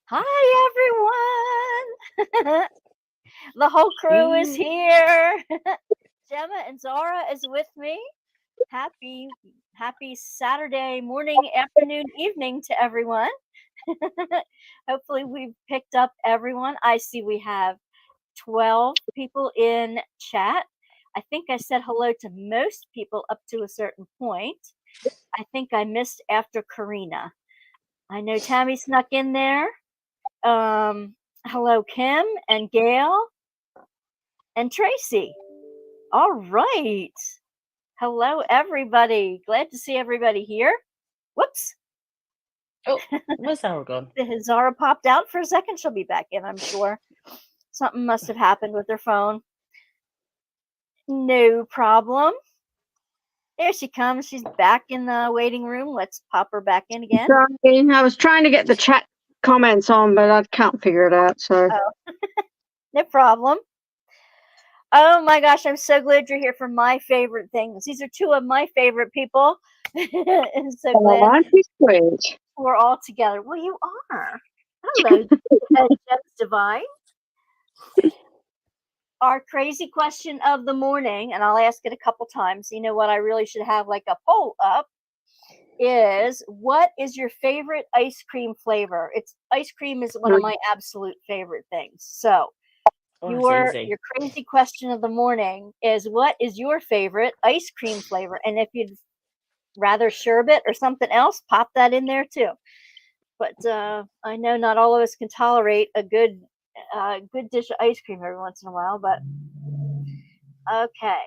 Hi, everyone. The whole crew is here. Gemma and Zara is with me. Happy Saturday morning, afternoon, evening to everyone. Hopefully we've picked up everyone. I see we have 12 people in chat. I think I said hello to most people up to a certain point. I think I missed after Karina. I know Tammy snuck in there. Hello, Kim and Gail and Tracy. All right. Hello, everybody. Glad to see everybody here. Whoops. Oh, where's Zara gone? Zara popped out for a second. She'll be back in, I'm sure. Something must have happened with her phone. No problem. There she comes. She's back in the waiting room. Let's pop her back in again. Sorry, I was trying to get the chat comments on, but I can't figure it out. So No problem. Oh my gosh, I'm so glad you're here for my favorite things. These are two of my favorite people. And so glad aren't you sweet? we're all together. Well, you are. Hello, Gems Divine. Our crazy question of the morning, and I'll ask it a couple times. You know what? I really should have like a poll up. Is what is your favorite ice cream flavor? Ice cream is one of my absolute favorite things. So your crazy question of the morning is what is your favorite ice cream flavor? And if you'd rather sherbet or something else, pop that in there too. But I know not all of us can tolerate a good dish of ice cream every once in a while. But okay.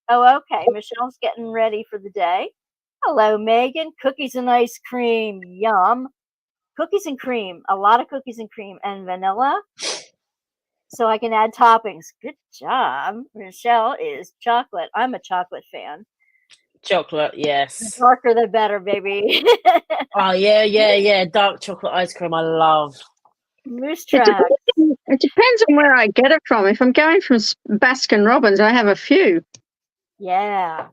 Oh, okay. Michelle's getting ready for the day. Hello, Megan. Cookies and ice cream. Yum. Cookies and cream. A lot of cookies and cream and vanilla. So I can add toppings. Good job. Michelle is chocolate. I'm a chocolate fan. Chocolate, yes. The darker the better, baby. Oh, yeah. Dark chocolate ice cream, I love. Moose tracks. It depends on where I get it from. If I'm going from Baskin Robbins, I have a few. Yeah.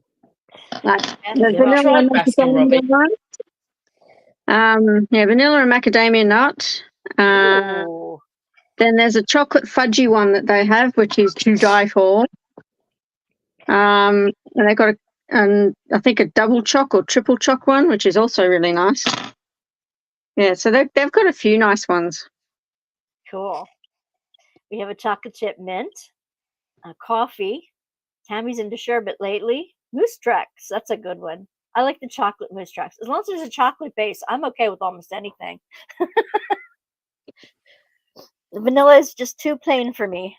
Like the vanilla and macadamia nut. Vanilla and macadamia nut. Then there's a chocolate fudgy one that they have, which is to die for. And they got I think a double choc or triple choc one, which is also really nice. Yeah, so they've got a few nice ones. Cool. We have a chocolate chip mint, a coffee. Tammy's into sherbet lately. Moose tracks. That's a good one. I like the chocolate moose tracks. As long as there's a chocolate base, I'm okay with almost anything. The vanilla is just too plain for me.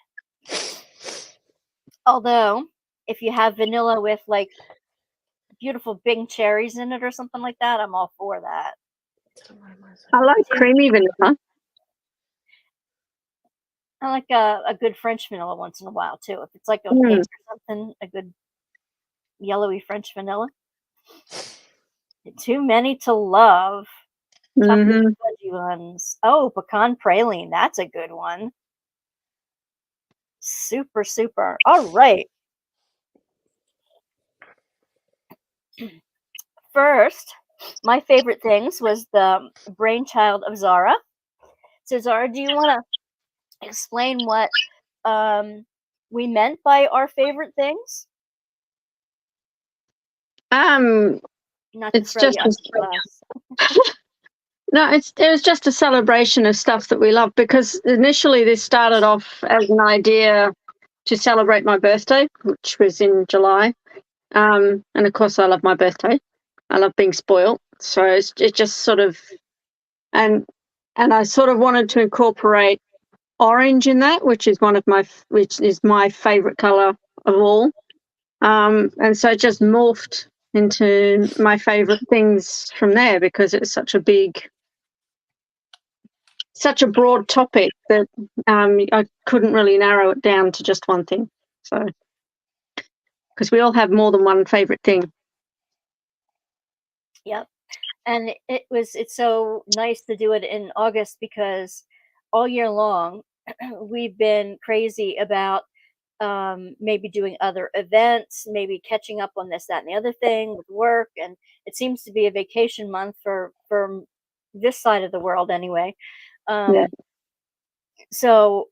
Although, if you have vanilla with like beautiful big cherries in it or something like that, I'm all for that. I like creamy vanilla. I like a good French vanilla once in a while too. If it's like a cake or something, a good yellowy French vanilla. Too many to love. Chocolate fudgy ones. Oh, pecan praline. That's a good one. Super, super. All right. First, my favorite things was the brainchild of Zara. So, Zara, do you want to explain what we meant by our favorite things? Not it's just no, it was just a celebration of stuff that we love, because initially this started off as an idea to celebrate my birthday, which was in July. And of course I love my birthday. I love being spoiled. So it just sort of, and I sort of wanted to incorporate orange in that, which is my favorite color of all. And so it just morphed into my favorite things from there, because it's such a broad topic that I couldn't really narrow it down to just one thing. So, because we all have more than one favorite thing. Yep. And it's so nice to do it in August, because all year long we've been crazy about maybe doing other events, maybe catching up on this, that, and the other thing with work. And it seems to be a vacation month for this side of the world anyway. Yeah. So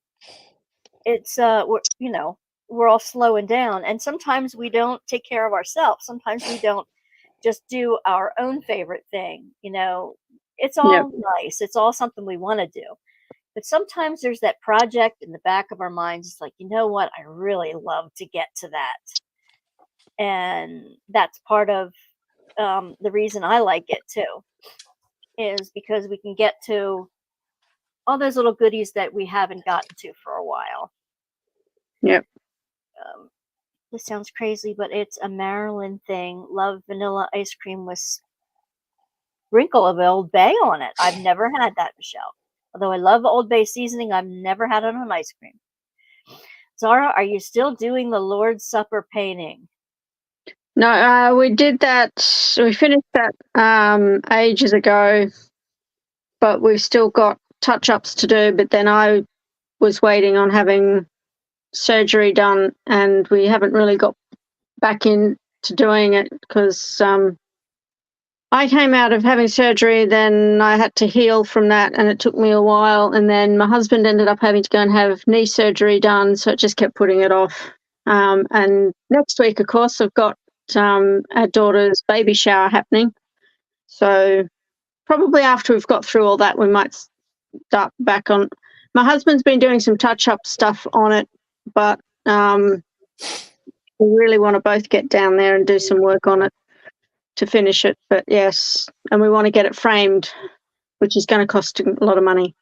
it's we're all slowing down, and sometimes we don't take care of ourselves. Sometimes we don't just do our own favorite thing. It's all nice. It's all something we want to do. But sometimes there's that project in the back of our minds. It's like, you know what? I really love to get to that. And that's part of the reason I like it too, is because we can get to all those little goodies that we haven't gotten to for a while. Yep. This sounds crazy, but it's a Maryland thing. Love vanilla ice cream with sprinkle of Old Bay on it. I've never had that, Michelle. Although I love Old Bay seasoning, I've never had it on ice cream. Zara, are you still doing the Lord's Supper painting? No, we did that. We finished that ages ago, but we've still got touch-ups to do. But then I was waiting on having surgery done, and we haven't really got back into doing it because I came out of having surgery, then I had to heal from that, and it took me a while. And then my husband ended up having to go and have knee surgery done, so it just kept putting it off. And next week, of course, I've got our daughter's baby shower happening. So probably after we've got through all that, we might start back on. My husband's been doing some touch-up stuff on it, but we really want to both get down there and do some work on it to finish it. But yes, and we want to get it framed, which is going to cost a lot of money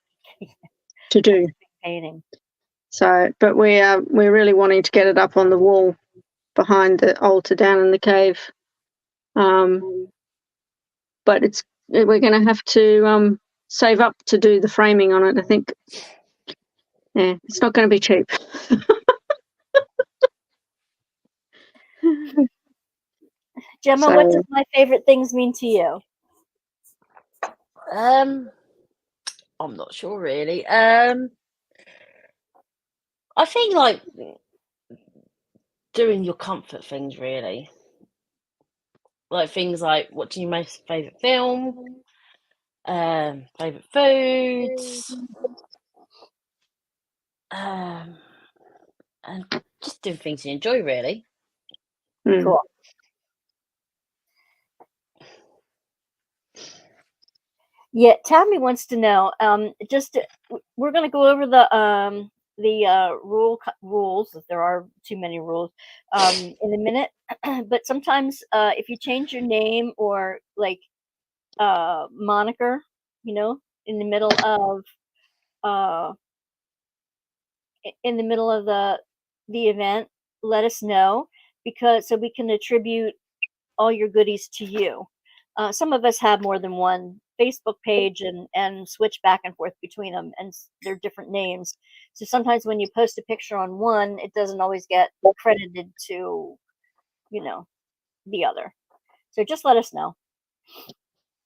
to do. Painting. So, but we're really wanting to get it up on the wall behind the altar down in the cave. But we're going to have to save up to do the framing on it, I think. Yeah, it's not going to be cheap. Gemma, what does my favorite things mean to you? I'm not sure really. I think like doing your comfort things really. Like things like watching your most favourite film, favourite foods, and just doing things you enjoy really. Cool. Yeah, Tammy wants to know. We're going to go over the rules, if there are too many rules, in a minute. But sometimes, if you change your name or like moniker, in the middle of the event, let us know, so we can attribute all your goodies to you. Some of us have more than one Facebook page and switch back and forth between them, and they're different names. So sometimes when you post a picture on one, it doesn't always get credited to, the other. So just let us know.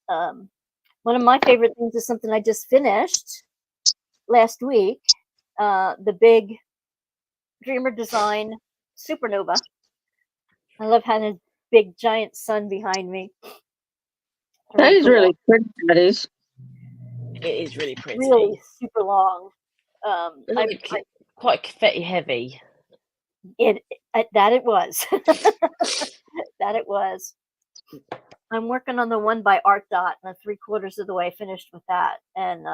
One of my favorite things is something I just finished last week. The big Dreamer Design Supernova. I love having a big giant sun behind me. That is really pretty. That is. It is really pretty. Really super long. Quite confetti heavy. It was. That it was. I'm working on the one by Art Dot, and I'm 3/4 of the way finished with that, and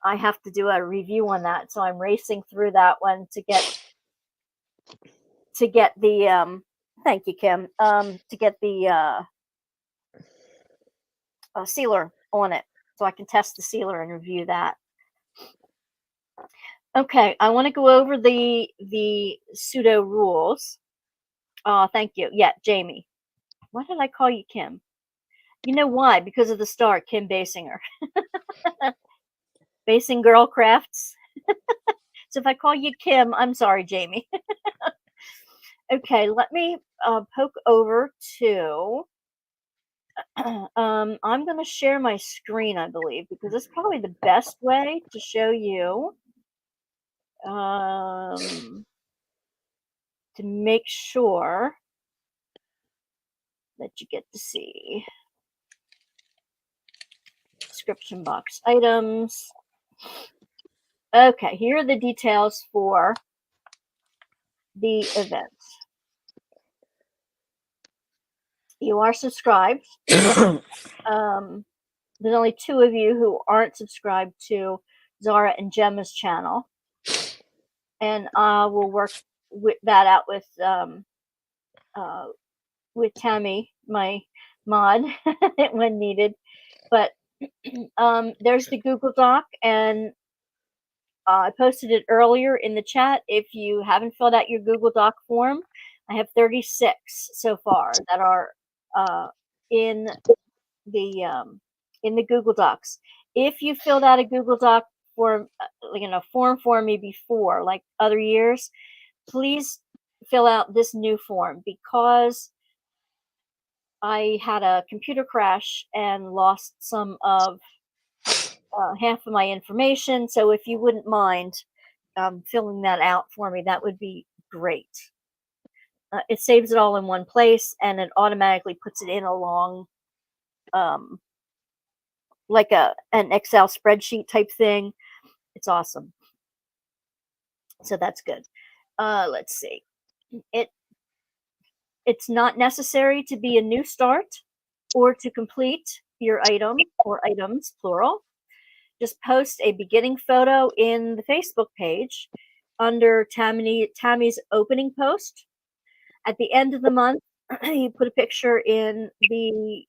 I have to do a review on that, so I'm racing through that one to get the thank you, Kim, to get the sealer on it, so I can test the sealer and review that. Okay, I want to go over the pseudo rules. Thank you. Yeah, Jamie. Why did I call you Kim? You know why? Because of the star, Kim Basinger. Basing Girl Crafts. So if I call you Kim, I'm sorry, Jamie. Okay, let me poke over to. I'm going to share my screen, I believe, because it's probably the best way to show you. To make sure that you get to see. description box items. Okay, here are the details for the event. You are subscribed. There's only 2 of you who aren't subscribed to Zara and Gemma's channel, and I will work that out with Tammy, my mod, when needed. But there's the Google Doc, and I posted it earlier in the chat. If you haven't filled out your Google Doc form, I have 36 so far that are in the Google Docs. If you filled out a Google Doc form, form for me before, like other years, please fill out this new form, because I had a computer crash and lost some of half of my information. So if you wouldn't mind filling that out for me, that would be great. It saves it all in one place, and it automatically puts it in along like an Excel spreadsheet type thing. It's awesome. So that's good. Let's see. It's not necessary to be a new start or to complete your item or items, plural. Just post a beginning photo in the Facebook page under Tammy's opening post. At the end of the month, you put a picture in the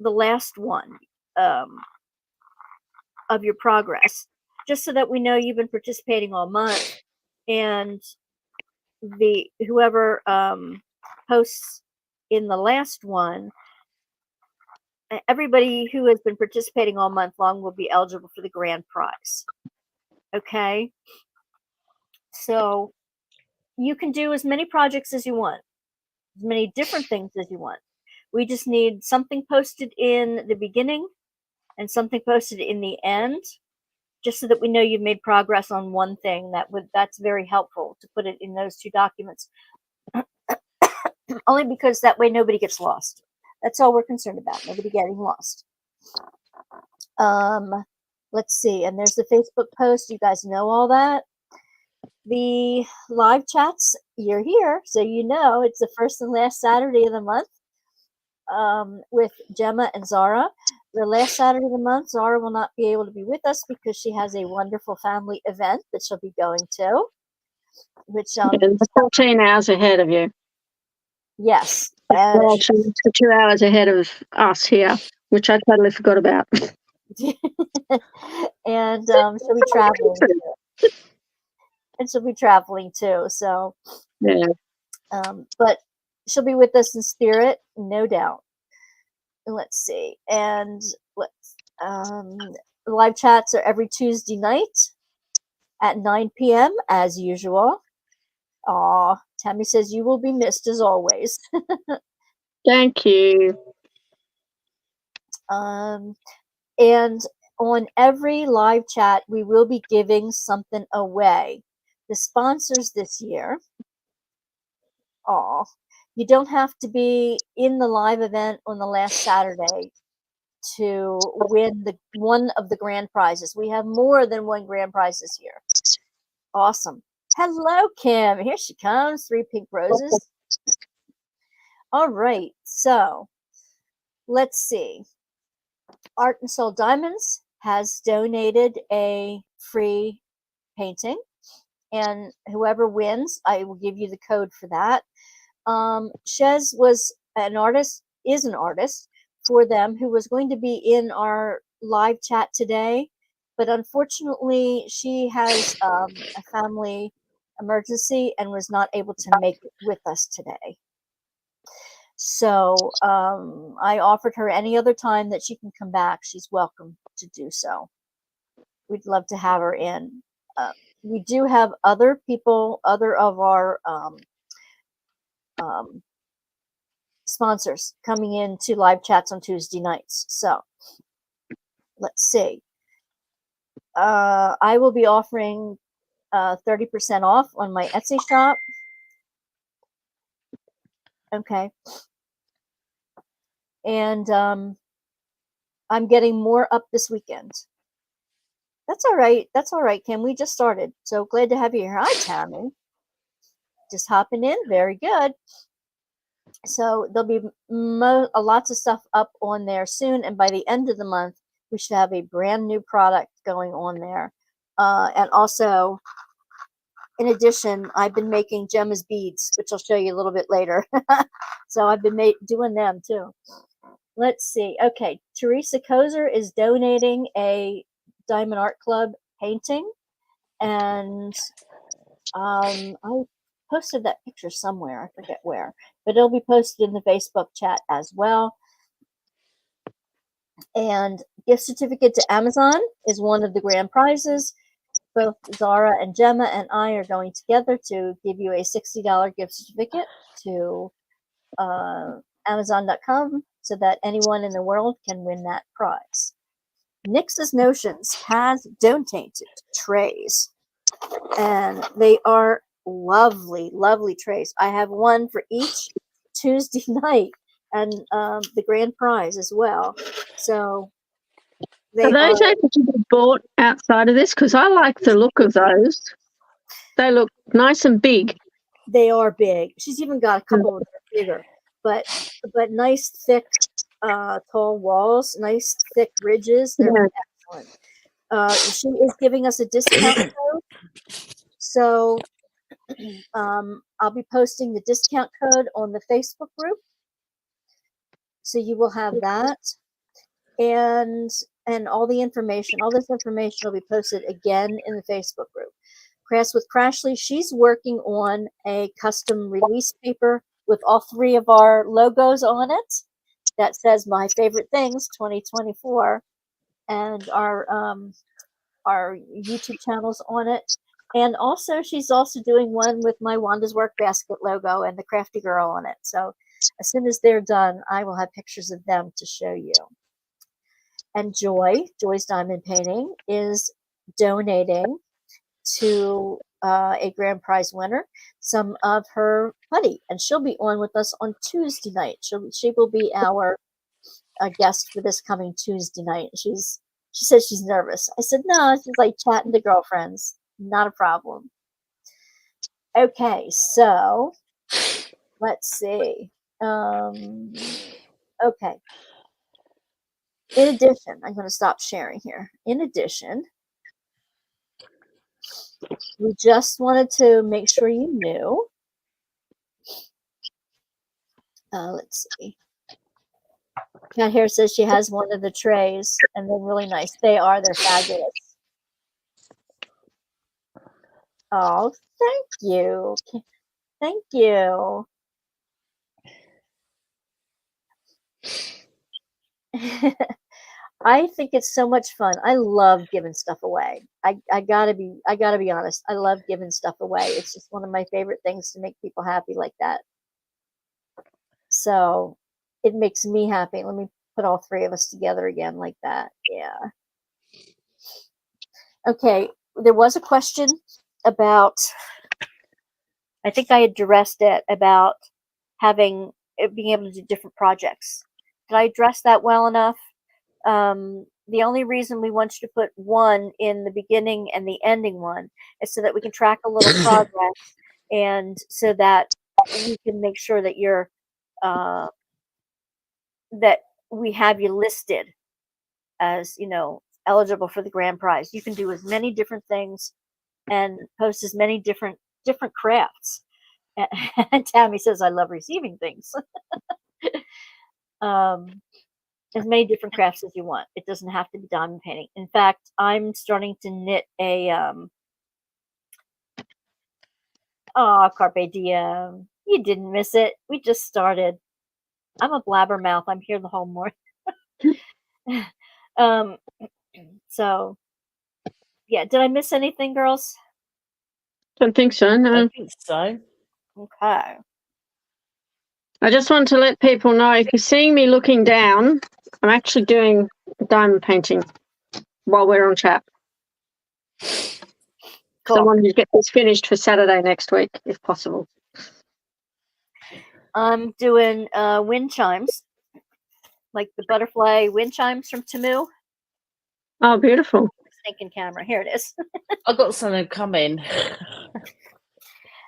last one of your progress, just so that we know you've been participating all month, and whoever posts in the last one, everybody who has been participating all month long will be eligible for the grand prize. Okay, so you can do as many projects as you want, as many different things as you want. We just need something posted in the beginning and something posted in the end, just so that we know you've made progress on one thing. That's very helpful to put it in those 2 documents. Only because that way nobody gets lost. That's all we're concerned about, nobody getting lost. Let's see, and there's the Facebook post. You guys know all that. The live chats, you're here, so you know it's the first and last Saturday of the month with Gemma and Zara. The last Saturday of the month, Zara will not be able to be with us because she has a wonderful family event that she'll be going to, which 14 hours ahead of you. yes, Well, she's 2 hours ahead of us here, which I totally forgot about. and she'll be traveling. And she'll be traveling too. So yeah. But she'll be with us in spirit, no doubt. Let's see, and live chats are every Tuesday night at 9 p.m. as usual. Aw, Tammy says you will be missed as always. Thank you. And on every live chat, we will be giving something away. The sponsors this year, you don't have to be in the live event on the last Saturday to win one of the grand prizes. We have more than 1 grand prize this year. Awesome. Hello, Kim. Here she comes. 3 pink roses. All right. So let's see. Art and Soul Diamonds has donated a free painting, and whoever wins, I will give you the code for that. Shez is an artist for them who was going to be in our live chat today, but unfortunately she has a family emergency and was not able to make it with us today. So I offered her any other time that she can come back. She's welcome to do so. We'd love to have her in. We do have other people, other of our sponsors coming into live chats on Tuesday nights. So let's see. I will be offering 30% off on my Etsy shop. Okay. And I'm getting more up this weekend. That's all right. That's all right, Kim. We just started. So glad to have you here. Hi, Tammy. Just hopping in. Very good. So there'll be lots of stuff up on there soon. And by the end of the month, we should have a brand new product going on there. And also, in addition, I've been making Gemma's beads, which I'll show you a little bit later. So I've been doing them too. Let's see. Okay, Teresa Kozer is donating a Diamond Art Club painting, and I posted that picture somewhere. I forget where, but it'll be posted in the Facebook chat as well. And gift certificate to Amazon is one of the grand prizes. Both Zara and Gemma and I are going together to give you a $60 gift certificate to Amazon.com so that anyone in the world can win that prize. Nix's Notions has donated trays, and they are lovely, lovely trays. I have one for each Tuesday night, and the grand prize as well. So Are those able to be bought outside of this? Because I like the look of those. They look nice and big. They are big. She's even got a couple that are bigger, but nice, thick, tall walls, nice, thick ridges. They're excellent. She is giving us a discount code. So I'll be posting the discount code on the Facebook group. So you will have that. And all the information, all this information will be posted again in the Facebook group. Crafts with Crashly, she's working on a custom release paper with all 3 of our logos on it that says My Favorite Things 2024, and our YouTube channels on it. And also, she's also doing one with my WANDA'S WORKBASKET logo and the Crafty Girl on it. So as soon as they're done, I will have pictures of them to show you. And Joy's Diamond Painting, is donating to a grand prize winner some of her putty, and she'll be on with us on Tuesday night. She will be our guest for this coming Tuesday night. She says she's nervous. I said no, it's just like chatting to girlfriends. Not a problem. Okay, so let's see. Okay. In addition, I'm going to stop sharing here. In addition, we just wanted to make sure you knew. Let's see. Cat here says she has one of the trays, and they're really nice. They are. They're fabulous. Oh, thank you. Thank you. I think it's so much fun. I love giving stuff away. I gotta be honest. I love giving stuff away. It's just one of my favorite things to make people happy like that. So it makes me happy. Let me put all 3 of us together again like that. Yeah. Okay. There was a question about, I think I addressed it, about being able to do different projects. Did I address that well enough? The only reason we want you to put one in the beginning and the ending one is so that we can track a little progress, and so that we can make sure that you're that we have you listed as, eligible for the grand prize. You can do as many different things and post as many different crafts. And Tammy says, I love receiving things. As many different crafts as you want. It doesn't have to be diamond painting. In fact, I'm starting to knit a Carpe Diem. You didn't miss it. We just started. I'm a blabbermouth. I'm here the whole morning. So yeah, did I miss anything, girls? Don't think so, no. I think so. Okay. I just want to let people know, if you're seeing me looking down, I'm actually doing diamond painting while we're on chat. Cool. I wanted to get this finished for Saturday next week, if possible. I'm doing wind chimes. like the butterfly wind chimes from Temu. Oh, beautiful. Stinking camera. Here it is. I got something coming.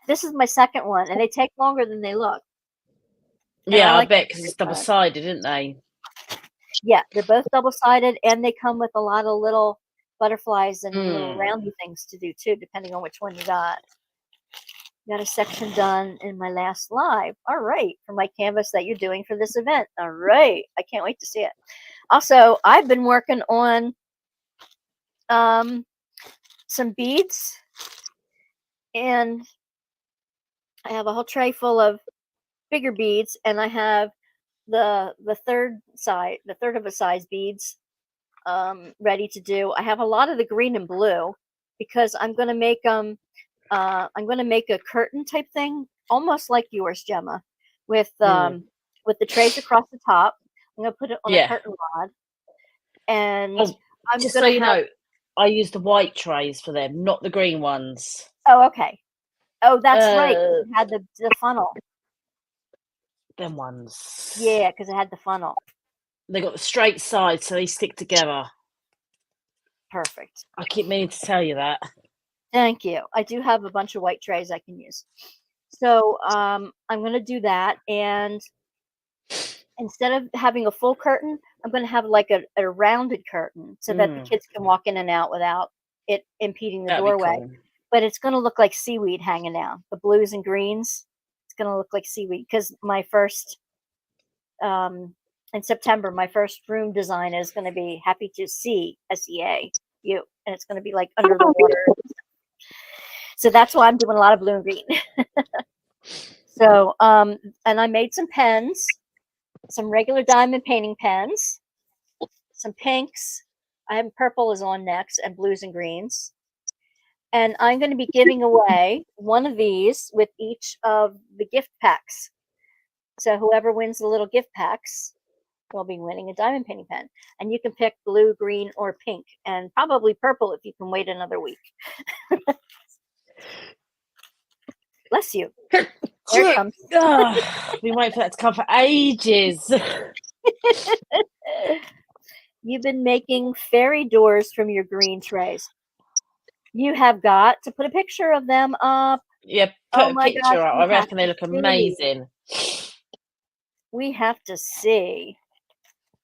This is my second one, and they take longer than they look. And Yeah, I like bet because it's double-sided, isn't they? Yeah, they're both double-sided, and they come with a lot of little butterflies and little roundy things to do too, depending on which one you got. Got a section done in my last live. All right, for my canvas that you're doing for this event. All right, I can't wait to see it. Also, I've been working on some beads, and I have a whole tray full of bigger beads, and I have the third of a size beads ready to do. I have a lot of the green and blue because I'm going to make I'm going to make a curtain type thing, almost like yours, Gemma, with the trays across the top. I'm going to put it on a curtain rod, and I'm just going so to you know, I use the white trays for them, not the green ones. Oh, okay. Oh, that's right. It had the funnel. Them ones. Yeah, because it had the funnel. They got the straight sides, so they stick together. Perfect. I keep meaning to tell you that. Thank you. I do have a bunch of white trays I can use. So I'm going to do that, and instead of having a full curtain, I'm going to have like a rounded curtain so that the kids can walk in and out without it impeding the That'd doorway. Be cool. But it's going to look like seaweed hanging down. The blues and greens. It's going to look like seaweed because my first in September, my first room design is going to be Happy to See, SEA-U, and it's going to be like under the water. So that's why I'm doing a lot of blue and green. So, and I made some pens, some regular diamond painting pens, some pinks. I have purple is on next, and blues and greens. And I'm going to be giving away one of these with each of the gift packs. So whoever wins the little gift packs will be winning a diamond painting pen. And you can pick blue, green, or pink, and probably purple if you can wait another week. Bless you. There it comes. Been waiting for that to come for ages. You've been making fairy doors from your green trays. You have got to put a picture of them up. Yeah, put a picture up. I reckon they look amazing. We have to see.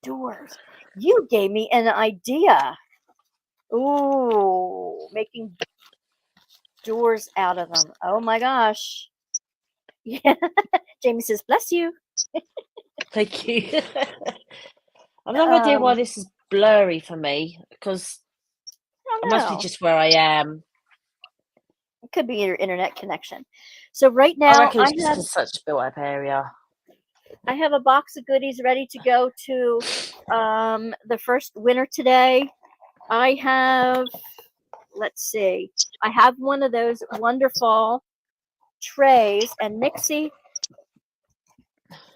Doors. You gave me an idea. Ooh, making doors out of them. Oh my gosh. Yeah. Jamie says, bless you. Thank you. I've no idea why this is blurry for me, because it must be just where I am. It could be your internet connection. So right now, I reckon it's just such a built-up area. I have a box of goodies ready to go to the first winner today. I have, let's see, I have one of those wonderful trays, and Nixie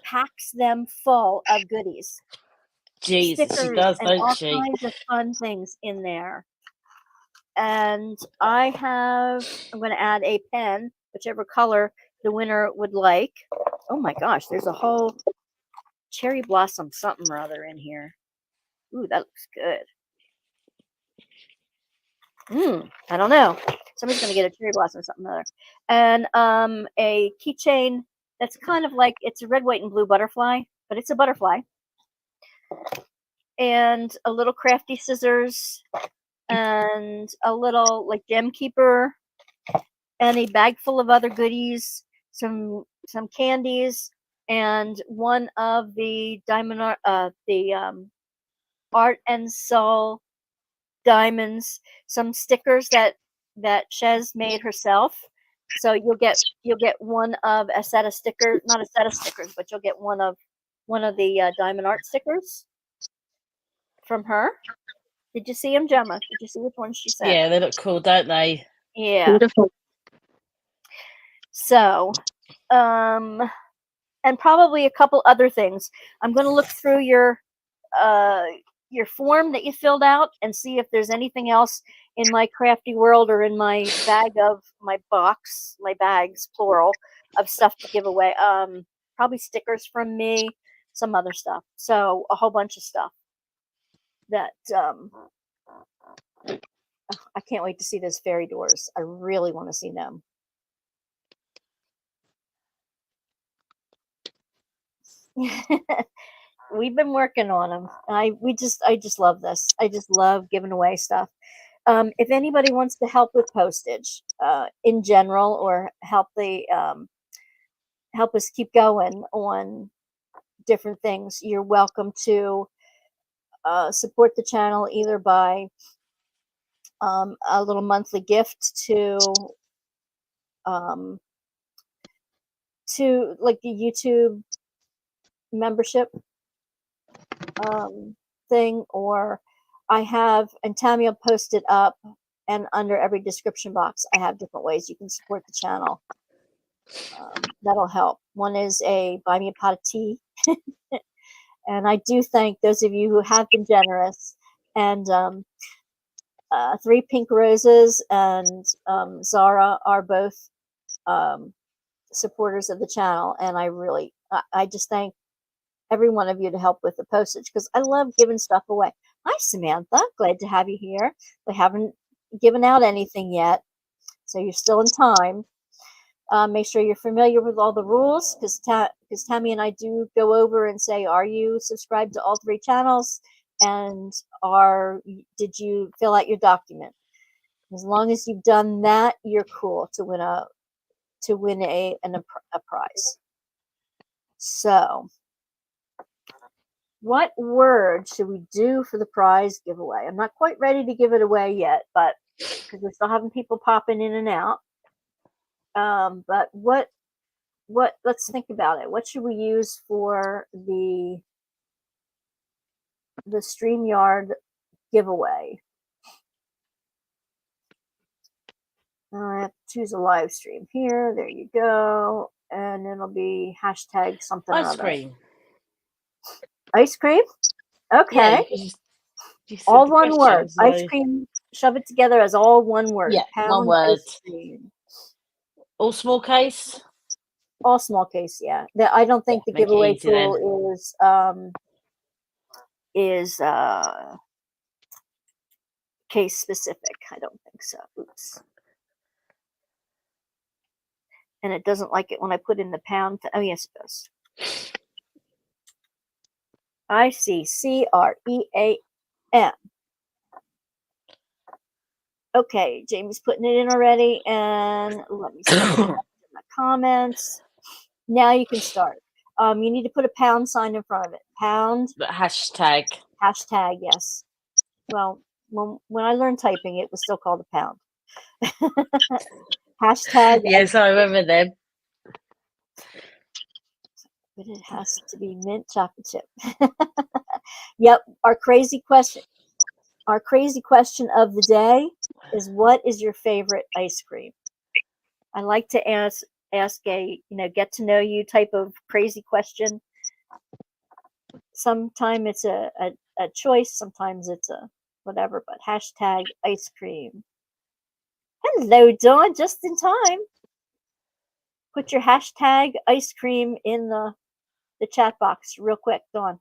packs them full of goodies. Jesus, stickers she does, and don't all she? kinds of fun things in there. And I have, I'm going to add a pen, whichever color the winner would like. Oh my gosh, there's a whole cherry blossom something or other in here. Ooh, that looks good. I don't know. Somebody's going to get a cherry blossom or something or other. And a keychain that's kind of like, it's a red, white, and blue butterfly, but it's a butterfly. And a little crafty scissors, and a little like gem keeper, and a bag full of other goodies, some candies, and one of the diamond Art and Soul diamonds, some stickers that Shez made herself. So you'll get one of a set of stickers, not a set of stickers, but you'll get one of the diamond art stickers from her. Did you see them, Gemma? Did you see which ones she sent? Yeah, they look cool, don't they? Yeah. Beautiful. So, and probably a couple other things. I'm going to look through your form that you filled out and see if there's anything else in my crafty world or in my bag of my bags, plural, of stuff to give away. Probably stickers from me, some other stuff. So a whole bunch of stuff that I can't wait to see those fairy doors. I really want to see them. We've been working on them. I just love this. I just love giving away stuff. If anybody wants to help with postage in general, or help us keep going on different things, you're welcome to support the channel either by a little monthly gift to like the YouTube membership thing, or I have, and Tammy will post it up, and under every description box I have different ways you can support the channel. That'll help. One is a buy me a pot of tea. And I do thank those of you who have been generous. And 3 Pink Roses and Zara are both supporters of the channel, and I just thank every one of you to help with the postage, because I love giving stuff away. Hi, Samantha. Glad to have you here. We haven't given out anything yet, so you're still in time. Make sure you're familiar with all the rules, because Tammy and I do go over and say, are you subscribed to all 3 channels, and did you fill out your document? As long as you've done that, you're cool to win a prize. So, what word should we do for the prize giveaway? I'm not quite ready to give it away yet, but because we're still having people popping in and out. But what? Let's think about it. What should we use for the StreamYard giveaway? I have to choose a live stream here. There you go. And it'll be hashtag something. Ice cream. Ice cream? Okay. Yeah, you all one word. So... Ice cream. Shove it together as all one word. Yeah, Pound one word. Ice cream. All small case? All small case, yeah. I don't think the giveaway tool is case specific. I don't think so. Oops. And it doesn't like it when I put in the pound. Oh, yes, it does. I see. CREAM. Okay, Jamie's putting it in already. And let me see in the comments. Now you can start. You need to put a pound sign in front of it. Pound. Hashtag. Hashtag, yes. Well, when I learned typing, it was still called a pound. Hashtag. Yes, I remember them. But it has to be mint chocolate chip. Yep. Our crazy question of the day is, what is your favorite ice cream? I like to ask a get to know you type of crazy question. Sometimes it's a choice, sometimes it's a whatever, but hashtag ice cream. Hello, Dawn, just in time. Put your hashtag ice cream in the chat box real quick, Dawn.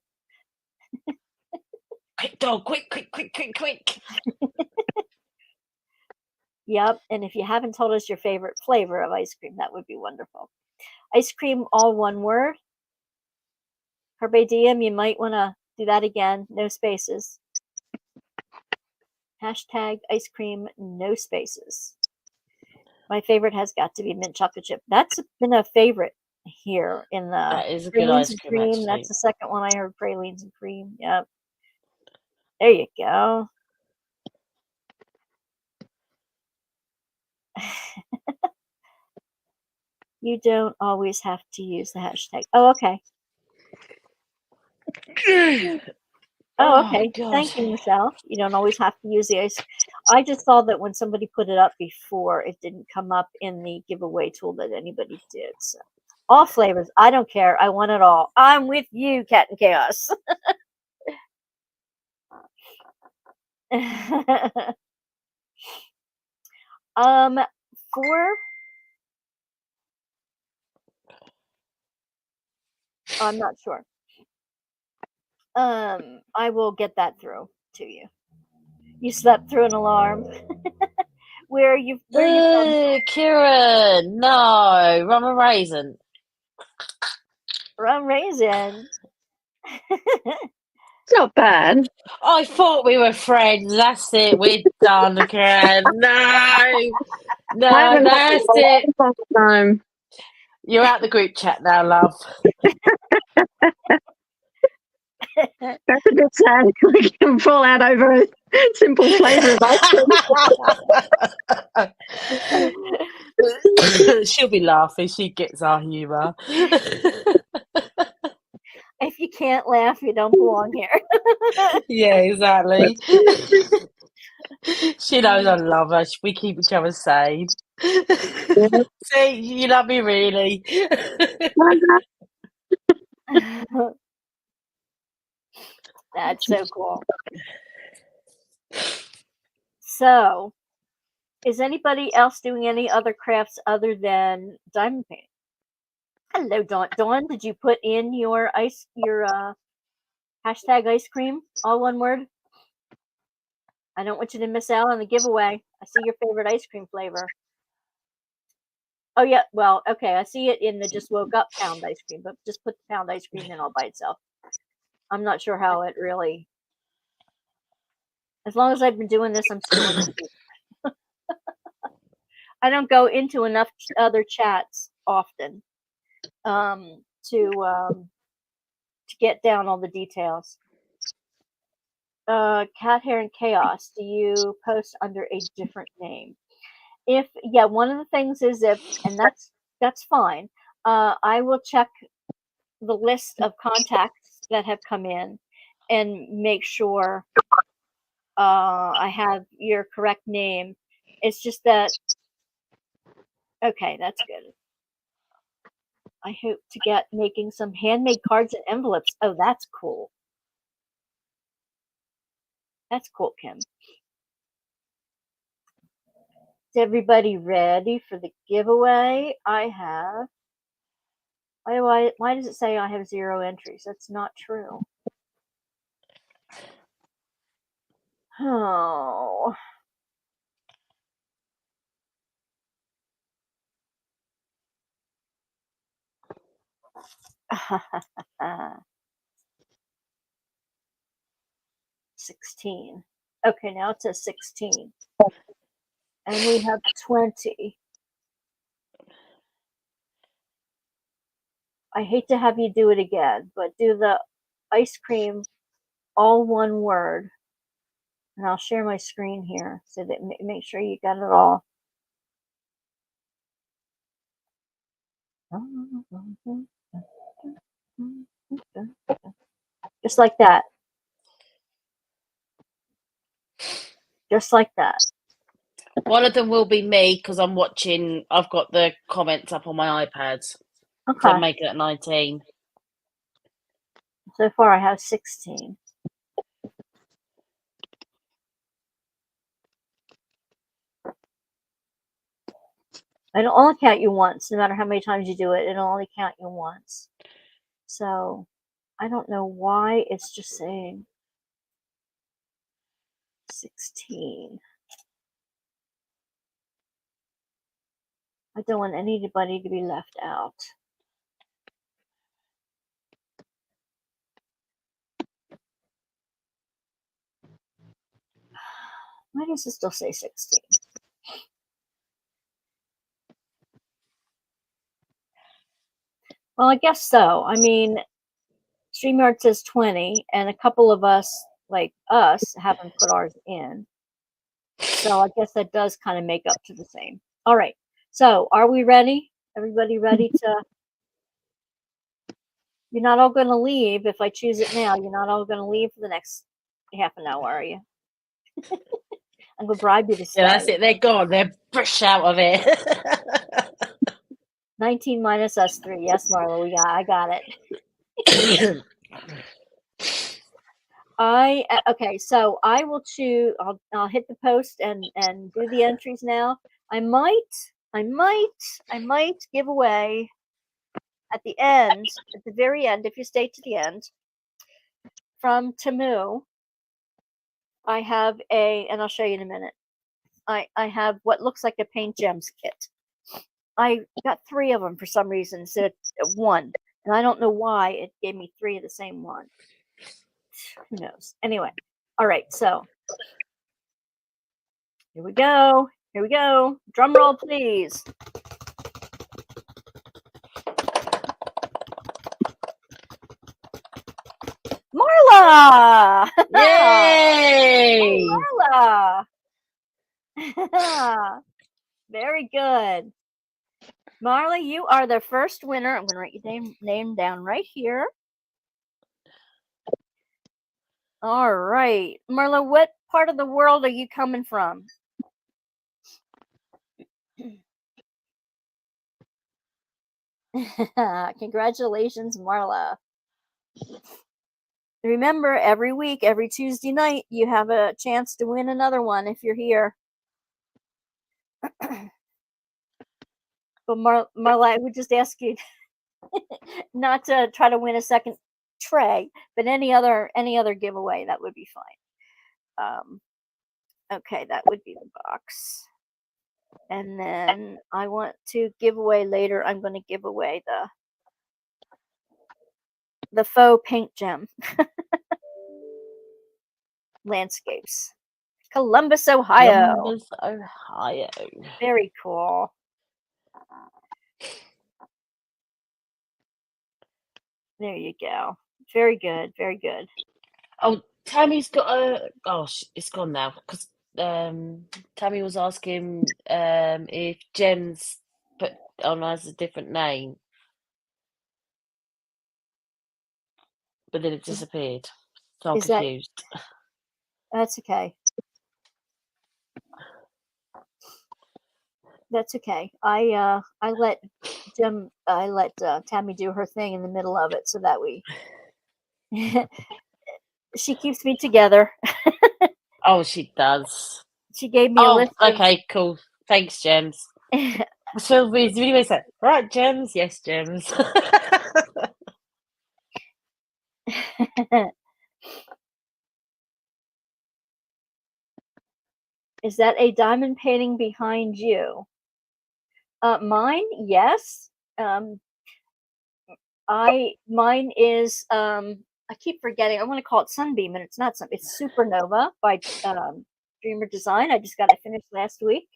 Quick, Dawn, quick. Yep, and if you haven't told us your favorite flavor of ice cream, that would be wonderful. Ice cream, all one word. Herbadium, you might want to do that again. No spaces. Hashtag ice cream, no spaces. My favorite has got to be mint chocolate chip. That's been a favorite here in the that is a good ice cream. That's the second one I heard, pralines and cream. Yep. There you go. You don't always have to use the hashtag. Oh, okay. Oh, okay. Thank you, Michelle. You don't always have to use the ice. I just saw that when somebody put it up before, it didn't come up in the giveaway tool that anybody did. So, all flavors. I don't care. I want it all. I'm with you, Cat and Chaos. I'm not sure. I will get that through to you. You slept through an alarm. Where are you from? Kieran, no, rum and raisin. Rum raisin. It's not bad. I thought we were friends. That's it. We're done, Kieran. No, that's it. Time. You're out the group chat now, love. That's a bit sad. We can fall out over a simple flavour of ice cream. She'll be laughing. She gets our humour. If you can't laugh, you don't belong here. Yeah, exactly. She knows I love her. We keep each other sane. See, you love me really. That's so cool. So, is anybody else doing any other crafts other than diamond paint? Hello, Dawn. Dawn, did you put in your hashtag ice cream? All one word? I don't want you to miss out on the giveaway. I see your favorite ice cream flavor. Oh, yeah. Well, okay. I see it in the just woke up pound ice cream, but just put the pound ice cream in all by itself. I'm not sure how it really. As long as I've been doing this, I'm still in the I don't go into enough other chats often to get down all the details. Cat Hair and Chaos, do you post under a different name? One of the things is and that's fine. I will check the list of contacts that have come in and make sure I have your correct name. It's just that, okay, that's good. I hope to get making some handmade cards and envelopes. Oh, that's cool. That's cool, Kim. Is everybody ready for the giveaway? I have. Why does it say I have 0 entries? That's not true. Oh. $16. Okay, now it says 16. And we have 20. I hate to have you do it again, but do the ice cream all one word. And I'll share my screen here so that make sure you got it all. Just like that. Just like that. One of them will be me because I'm watching. I've got the comments up on my iPad. Okay. So make it 19. So far I have 16. It'll only count you once, no matter how many times you do it. It'll only count you once. So I don't know why it's just saying 16. I don't want anybody to be left out. Why does it still say 16? Well, I guess so. I mean, StreamYard says 20, and a couple of us, like us, haven't put ours in. So I guess that does kind of make up to the same. All right. So are we ready? Everybody ready to... You're not all going to leave if I choose it now. You're not all going to leave for the next half an hour, are you? I'm going to bribe you to stay. Yeah, that's it. They're gone. They're fresh out of it. 19 minus us 3. Yes, Marla, I got it. Okay, so I will choose. I'll hit the post and do the entries now. I might give away at the very end, if you stay to the end, from Temu, I have and I'll show you in a minute. I have what looks like a paint gems kit. I got 3 of them for some reason instead of 1. And I don't know why it gave me 3 of the same one. Who knows? Anyway. All right. So here we go. Here we go. Drum roll, please. Marla! Yay! Marla! Very good. Marla, you are the first winner. I'm going to write your name down right here. All right. Marla, what part of the world are you coming from? Congratulations, Marla. Remember, every week, every Tuesday night, you have a chance to win another one if you're here. But Marla, I would just ask you not to try to win a second tray, but any other giveaway, that would be fine. Okay, that would be the box. And then I want to give away later. I'm going to give away the faux paint gem landscapes. Columbus, Ohio. Columbus, Ohio. Very cool. There you go. Very good. Very good. Oh, Tammy's got a. Gosh, it's gone now because Tammy was asking if Jem's put on as a different name, but then it disappeared. So I'm Is that- confused. That's okay. That's okay. I let Tammy do her thing in the middle of it so that she keeps me together. Oh, she does. She gave me a Oh, list. okay, cool. Thanks, Gems. So really said, right, Gems? Yes, Gems. Is that a diamond painting behind you? Mine, yes. Mine is I keep forgetting. I want to call it Sunbeam, and it's not Sunbeam. It's Supernova by Dreamer Design. I just got it finished last week.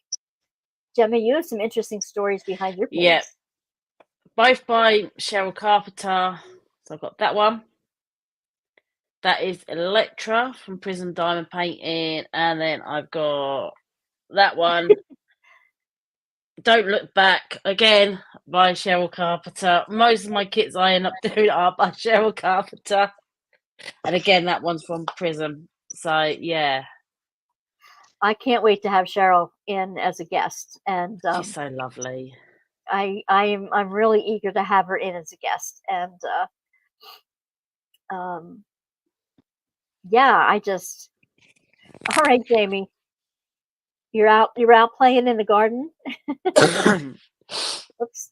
Gemma, you have some interesting stories behind your paintings. Yeah. Both by Cheryl Carpenter. So I've got that one. That is Electra from Prism Diamond Painting. And then I've got that one. Don't Look Back, again, by Cheryl Carpenter. Most of my kits I end up doing are by Cheryl Carpenter. And again, that one's from Prism. So, yeah. I can't wait to have Cheryl in as a guest. And She's so lovely. I'm really eager to have her in as a guest. And yeah, all right, Jamie. You're out playing in the garden? Oops.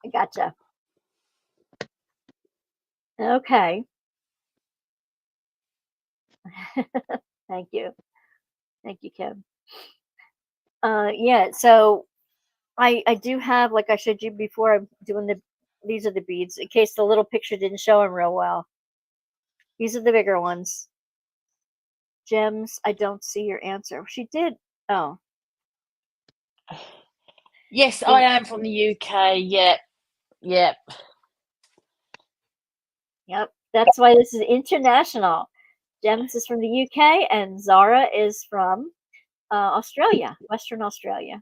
I gotcha. Okay. Thank you. Thank you, Kim. Yeah, so I do have, like I showed you before, I'm doing these are the beads, in case the little picture didn't show them real well. These are the bigger ones. Gems, I don't see your answer. She did. Oh. Yes, I am from the UK. Yep. Yep. That's why this is international. Gems is from the UK, and Zara is from Australia, Western Australia.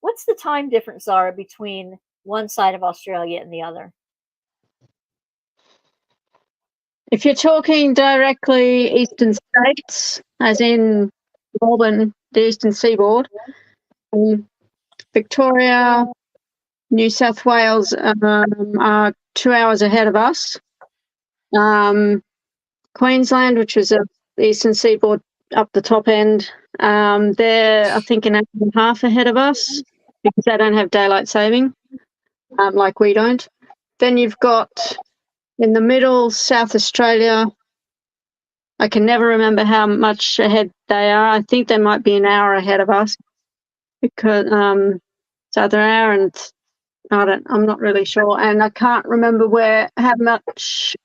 What's the time difference, Zara, between one side of Australia and the other? If you're talking directly eastern states, as in Melbourne, the eastern seaboard, Victoria, New South Wales are 2 hours ahead of us. Queensland, which is the eastern seaboard up the top end, they're, I think, an hour and a half ahead of us because they don't have daylight saving like we don't. Then you've got In the middle, South Australia. I can never remember how much ahead they are. I think they might be an hour ahead of us because it's either an hour and I'm not really sure, and I can't remember how much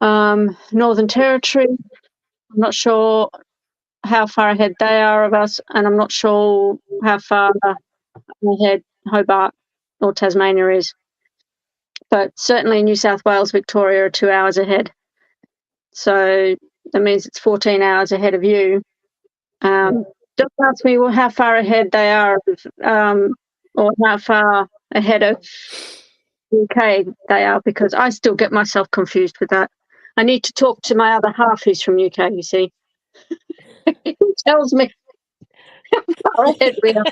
Northern Territory. I'm not sure how far ahead they are of us, and I'm not sure how far ahead Hobart or Tasmania is. But certainly New South Wales, Victoria are 2 hours ahead. So that means it's 14 hours ahead of you. Don't ask me how far ahead they are, or how far ahead of UK they are, because I still get myself confused with that. I need to talk to my other half who's from UK, you see. He tells me how far ahead we are.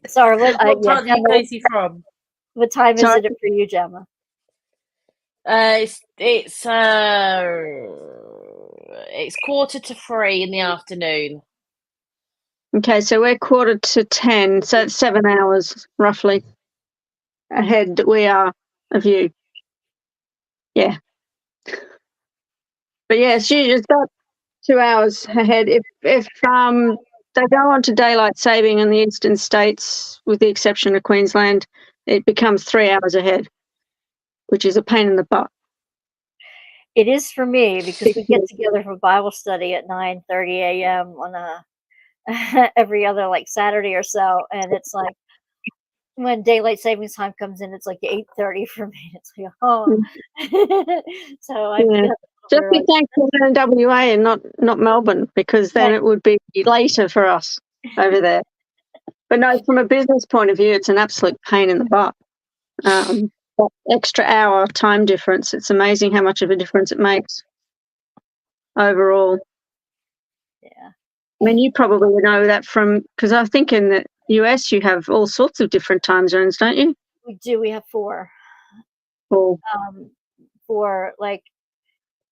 Sorry, What part of the UK is he from? what time is Sorry? it for you, Gemma? It's 3:45 in the afternoon. Okay, so we're 9:45, so it's 7 hours roughly ahead that we are of you. Yeah. But yeah, it's about 2 hours ahead. If they go on to daylight saving in the eastern states, with the exception of Queensland, it becomes 3 hours ahead, which is a pain in the butt. It is for me because we get together for Bible study at 9:30 a.m. on every other like Saturday or so, and it's like when daylight savings time comes in, it's like 8:30 for me. It's like, oh, so I Yeah. Just be like, thankful we're in WA and not Melbourne, because then Right. it would be later for us over there. But no, from a business point of view, it's an absolute pain in the butt. That extra hour time difference, it's amazing how much of a difference it makes overall. yeah. I mean, you probably would know that because I think in the US you have all sorts of different time zones, don't you? We do. We have 4. Or For like,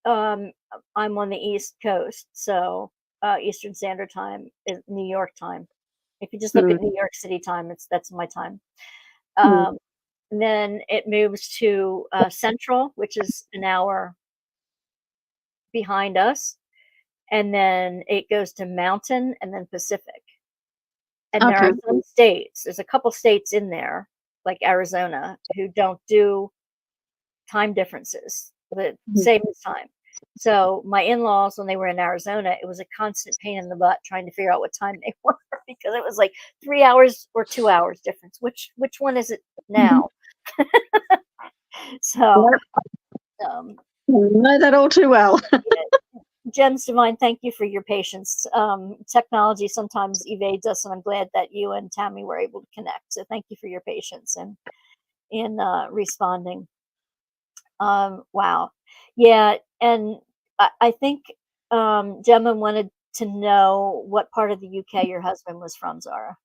I'm on the East Coast, so Eastern Standard Time is New York time. If you just look at New York City time, that's my time. And then it moves to Central, which is an hour behind us, and then it goes to Mountain, and then Pacific. And there are some states. There's a couple states in there, like Arizona, who don't do time differences, the same as time. So my in-laws, when they were in Arizona, it was a constant pain in the butt trying to figure out what time they were, because it was like 3 hours or 2 hours difference. Which one is it now? So I know that all too well. Gems Divine, thank you for your patience. Technology sometimes evades us, and I'm glad that you and Tammy were able to connect. So thank you for your patience and in responding. Wow. Yeah, and I think Gemma wanted to know what part of the UK your husband was from, Zara.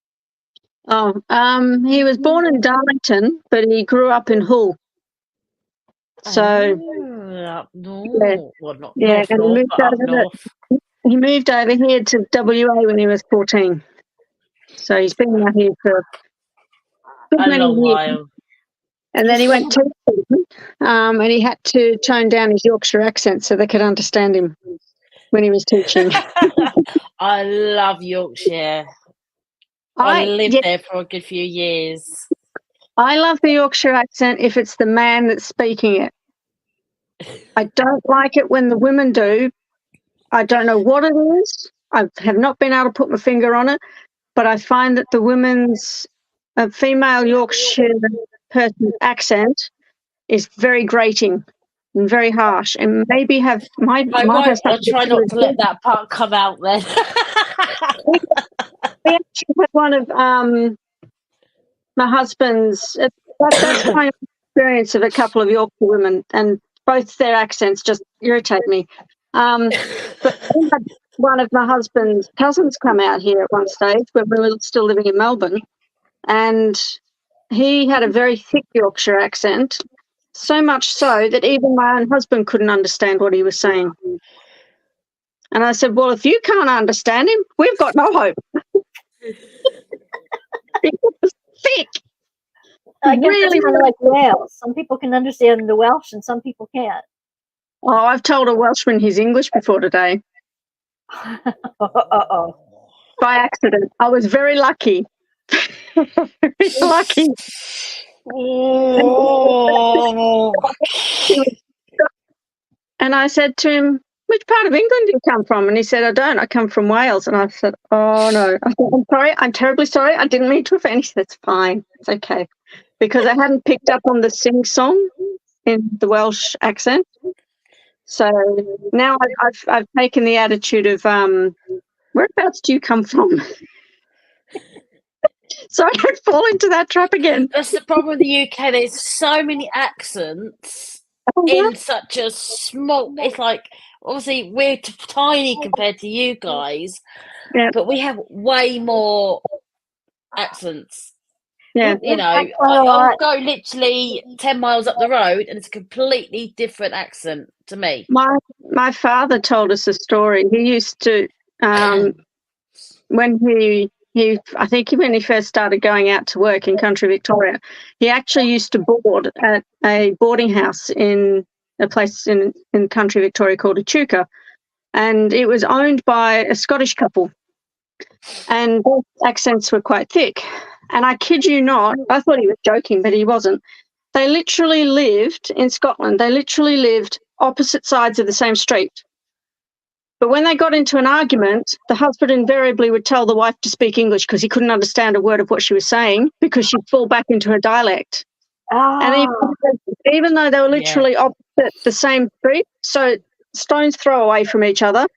He was born in Darlington, but he grew up in Hull. So up north. Well, not yeah, north, but up north. He moved over here to WA when he was 14. So he's been out here for a long while. And then he went to and he had to tone down his Yorkshire accent so they could understand him when he was teaching. I love Yorkshire. I lived there for a good few years. I love the Yorkshire accent if it's the man that's speaking it. I don't like it when the women do. I don't know what it is. I have not been able to put my finger on it, but I find that the women's female Yorkshire person's accent is very grating and very harsh, and maybe I'll try not to let that part come out then. We actually had one of my husband's. That's my experience of a couple of Yorkshire women, and both their accents just irritate me. But we had one of my husband's cousins come out here at one stage when we were still living in Melbourne, and he had a very thick Yorkshire accent, so much so that even my own husband couldn't understand what he was saying. And I said, well, if you can't understand him, we've got no hope. It was thick. I guess really, it's kind of like Wales. Some people can understand the Welsh and some people can't. oh, I've told a Welshman his English before today Uh-oh. by accident. I was very lucky. Very lucky. Oh. And I said to him, which part of England do you come from? And he said, I don't. I come from Wales. And I said, oh, no. I said, I'm sorry. I'm terribly sorry. I didn't mean to offend. He said, it's fine. It's okay. Because I hadn't picked up on the sing-song in the Welsh accent. So now I've taken the attitude of, whereabouts do you come from? So I don't fall into that trap again. That's the problem with the UK. There's so many accents in such a small. It's like obviously we're tiny compared to you guys, Yeah. but we have way more accents. Yeah. You know, I'll go literally 10 miles up the road, and it's a completely different accent to me. My father told us a story. He used to when I think when he first started going out to work in country Victoria, he actually used to board at a boarding house in a place in country Victoria called Echuca, and it was owned by a Scottish couple, and their accents were quite thick. And I kid you not, I thought he was joking, but he wasn't. They literally lived in Scotland. They literally lived opposite sides of the same street. But when they got into an argument, the husband invariably would tell the wife to speak English because he couldn't understand a word of what she was saying because she'd fall back into her dialect. And even though they were literally opposite the same street, so stone's throw away from each other,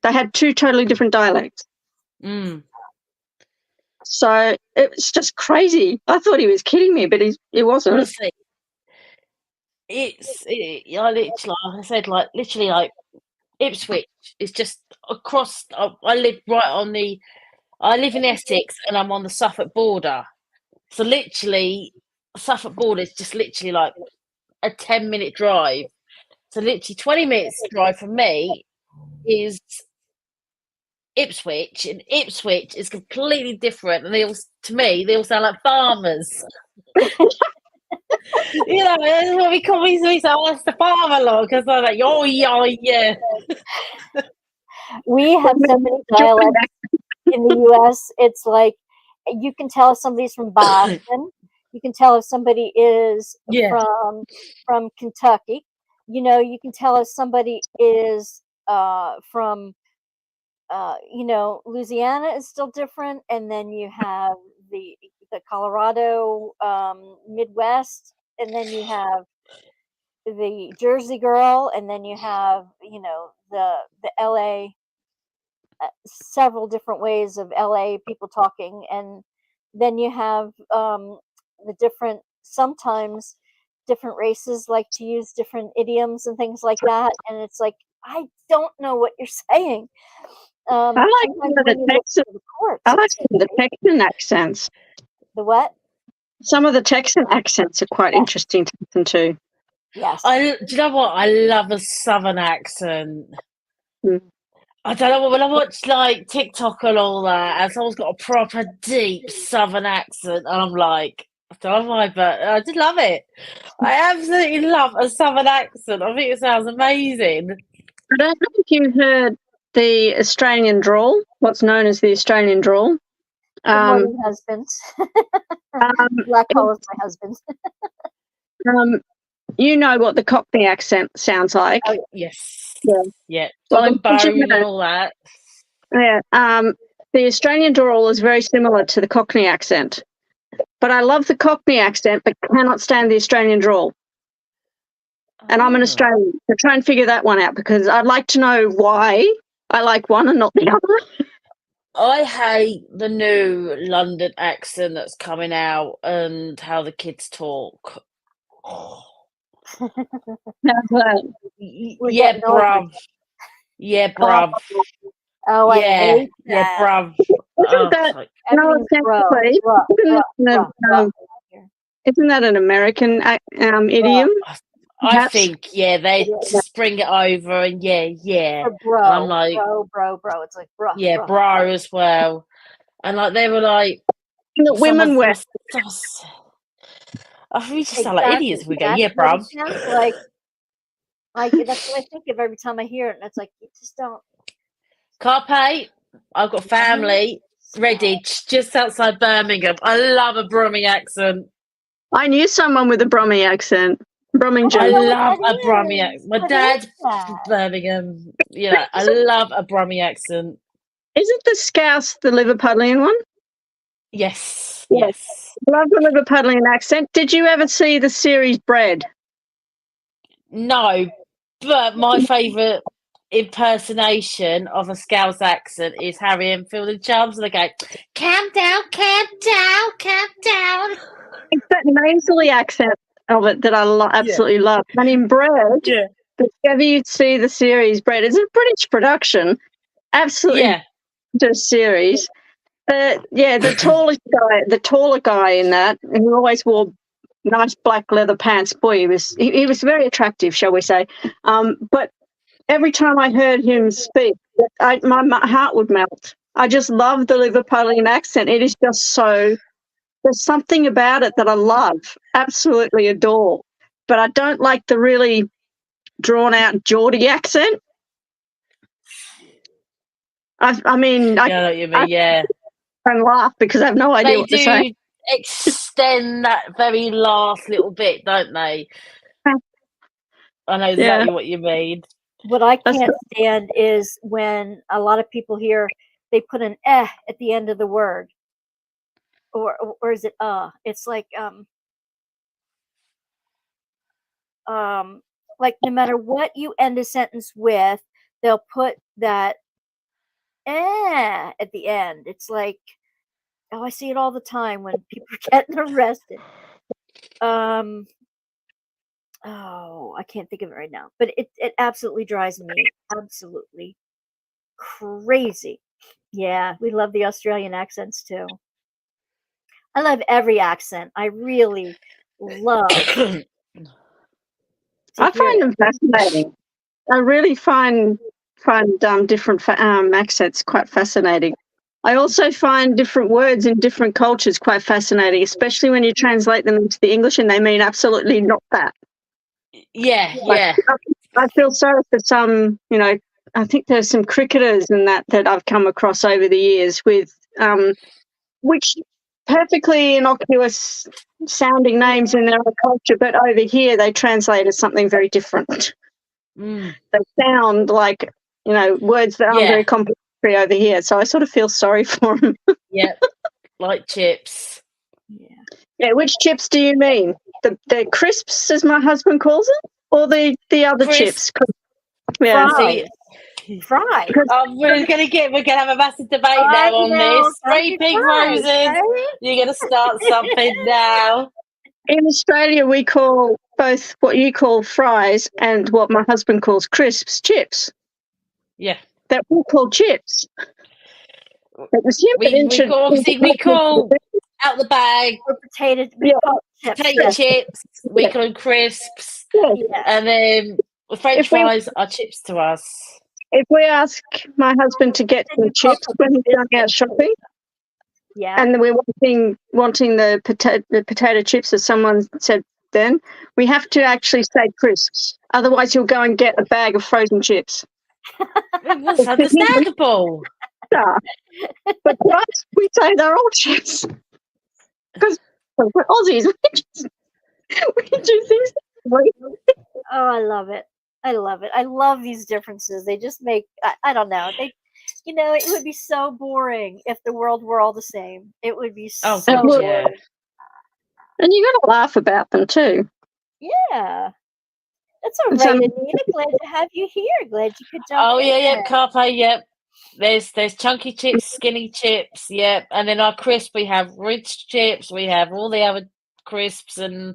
they had two totally different dialects. Mm. So it was just crazy. I thought he was kidding me, but he wasn't. Honestly, I literally, like I said, like literally, like Ipswich is just across. I live I live in Essex, and I'm on the Suffolk border. So literally, Suffolk border is just literally like a 10-minute drive. So literally 20 minutes drive from me is Ipswich, and Ipswich is completely different. And to me, they all sound like farmers. You know, that's what we call me. We say, "Oh, that's the farmer lot," because I'm like, "Oh yeah." We have so many dialects in the U.S. It's like you can tell if somebody's from Boston. You can tell if somebody is from Kentucky. You know, you can tell if somebody is from Louisiana is still different, and then you have the Colorado Midwest, and then you have the Jersey girl, and then you have the LA, several different ways of LA people talking, and then you have the different, sometimes different races like to use different idioms and things like that, and it's like I don't know what you're saying. I like some of the Texan accents. The what? Some of the Texan accents are quite interesting to listen to. Yes. Do you know what? I love a Southern accent. I don't know, when I watch like TikTok and all that, and someone's got a proper deep Southern accent, and I'm like, I don't know why, but I just love it. I absolutely love a Southern accent. I think it sounds amazing. I don't know if you've heard the Australian drawl, what's known as the Australian drawl. Good morning, husbands. Black hole is my husband. You know what the Cockney accent sounds like. Oh, yes. Yeah. Well, and all that. Yeah. The Australian drawl is very similar to the Cockney accent. But I love the Cockney accent, but cannot stand the Australian drawl. And I'm an Australian, so try and figure that one out, because I'd like to know why I like one and not the other. I hate the new London accent that's coming out and how the kids talk. Yeah, bruv. Yeah, bruv. Oh, I hate that. Yeah, bruv. Isn't that an American idiom? I think, they just bring it over and For bro, and I'm like, bro. It's like bro. Yeah, bro as well. And like they were like, women wear. We just sound like idiots if we go, yeah, That's what bruv. it sounds like. That's what I think of every time I hear it, and it's like you just don't. Carpe, I've got family, Redditch, just outside Birmingham. I love a Brummie accent. I knew someone with a Brummie accent. Brummington. I love What a Brummie is? accent. My What dad's is from that? Birmingham. You know, I love a Brummie accent. Isn't the Scouse the Liverpudlian one? Yes, Yeah. yes. Love the Liverpudlian accent. Did you ever see the series Bread? No, but my favourite impersonation of a Scouse accent is Harry Enfield and Chubbs, and they go, calm down, calm down, calm down. It's that nasally accent of it that I absolutely love. And in Bread, Yeah. if ever you see the series Bread, it's a British production. Absolutely Yeah. just series. The taller guy in that, who always wore nice black leather pants. Boy, he was very attractive, shall we say? But every time I heard him speak, my heart would melt. I just love the Liverpudlian accent. It is just so. There's something about it that I love, absolutely adore. But I don't like the really drawn out Geordie accent. I mean, Yeah, I know what you mean, yeah. and laugh because I have no idea They what to say. do extend that very last little bit, don't they? I know exactly what you mean. What I can't stand is when a lot of people here, they put an at the end of the word. Or is it It's like like no matter what you end a sentence with, they'll put that at the end. It's like, oh, I see it all the time when people are getting arrested. Oh, I can't think of it right now, but it absolutely drives me absolutely crazy. Yeah, we love the Australian accents too. I love every accent. I really love to I hear find it. them fascinating. I really find different accents quite fascinating. I also find different words in different cultures quite fascinating, especially when you translate them into the English and they mean absolutely not that. Yeah, Like, yeah. I feel sorry for some, I think there's some cricketers and that I've come across over the years with which perfectly innocuous sounding names in their own culture, but over here they translate as something very different. Mm. They sound like, words that aren't very complimentary over here. So I sort of feel sorry for them. Yep, like chips. Yeah. Yeah, which chips do you mean? The crisps, as my husband calls it, or the other chips? Yeah. Fries. Oh, we're gonna have a massive debate now on this. Three pink roses. Right? You're gonna start something now. In Australia, we call both what you call fries and what my husband calls crisps chips. Yeah, they're all called chips. It was him we call out the bag or potato chips. We call them crisps, and then French fries are chips to us. If we ask my husband to get some chips when he's going out shopping, and we're wanting the potato chips, as someone said then, we have to actually say crisps. Otherwise, he'll go and get a bag of frozen chips. That's understandable. Yeah. But to us, we say they're all chips. Because we're Aussies. We do things differently. Oh, I love it. I love it. I love these differences. They just make, I don't know. It would be so boring if the world were all the same. It would be so boring. And you got to laugh about them too. Yeah. That's all right, Anita. Glad to have you here. Glad you could jump in. Oh, yeah, Carpe, yep. There's chunky chips, skinny chips, yep. And then our crisp, we have rich chips. We have all the other crisps and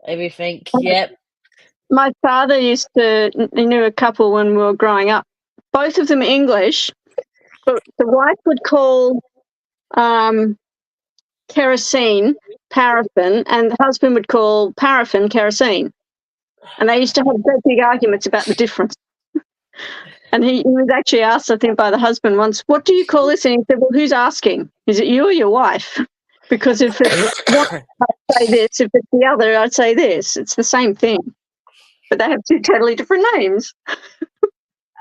everything, yep. My father knew a couple when we were growing up. Both of them English, but the wife would call kerosene paraffin, and the husband would call paraffin kerosene. And they used to have very big arguments about the difference. And he was actually asked, I think, by the husband once, "What do you call this?" And he said, "Well, who's asking? Is it you or your wife?" Because if it's one, I'd say this. If it's the other, I'd say this. It's the same thing. But they have two totally different names.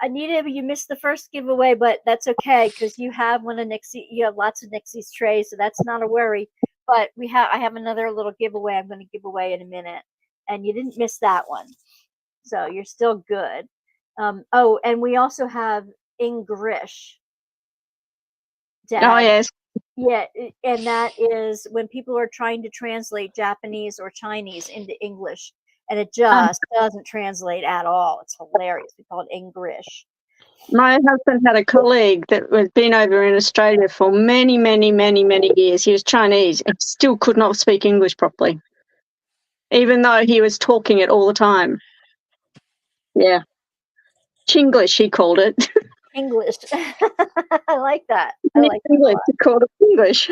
Anita, you missed the first giveaway, but that's okay because you have one of Nixie. You have lots of Nixie's trays, so that's not a worry. But I have another little giveaway I'm going to give away in a minute, and you didn't miss that one, so you're still good. Oh, and we also have English. Oh, yes. Yeah, and that is when people are trying to translate Japanese or Chinese into English, and it just doesn't translate at all. It's hilarious. We call it English. My husband had a colleague that had been over in Australia for many, many, many, many years. He was Chinese and still could not speak English properly, even though he was talking it all the time. Yeah. Chinglish, he called it. English. I like that. I like English. He called it English.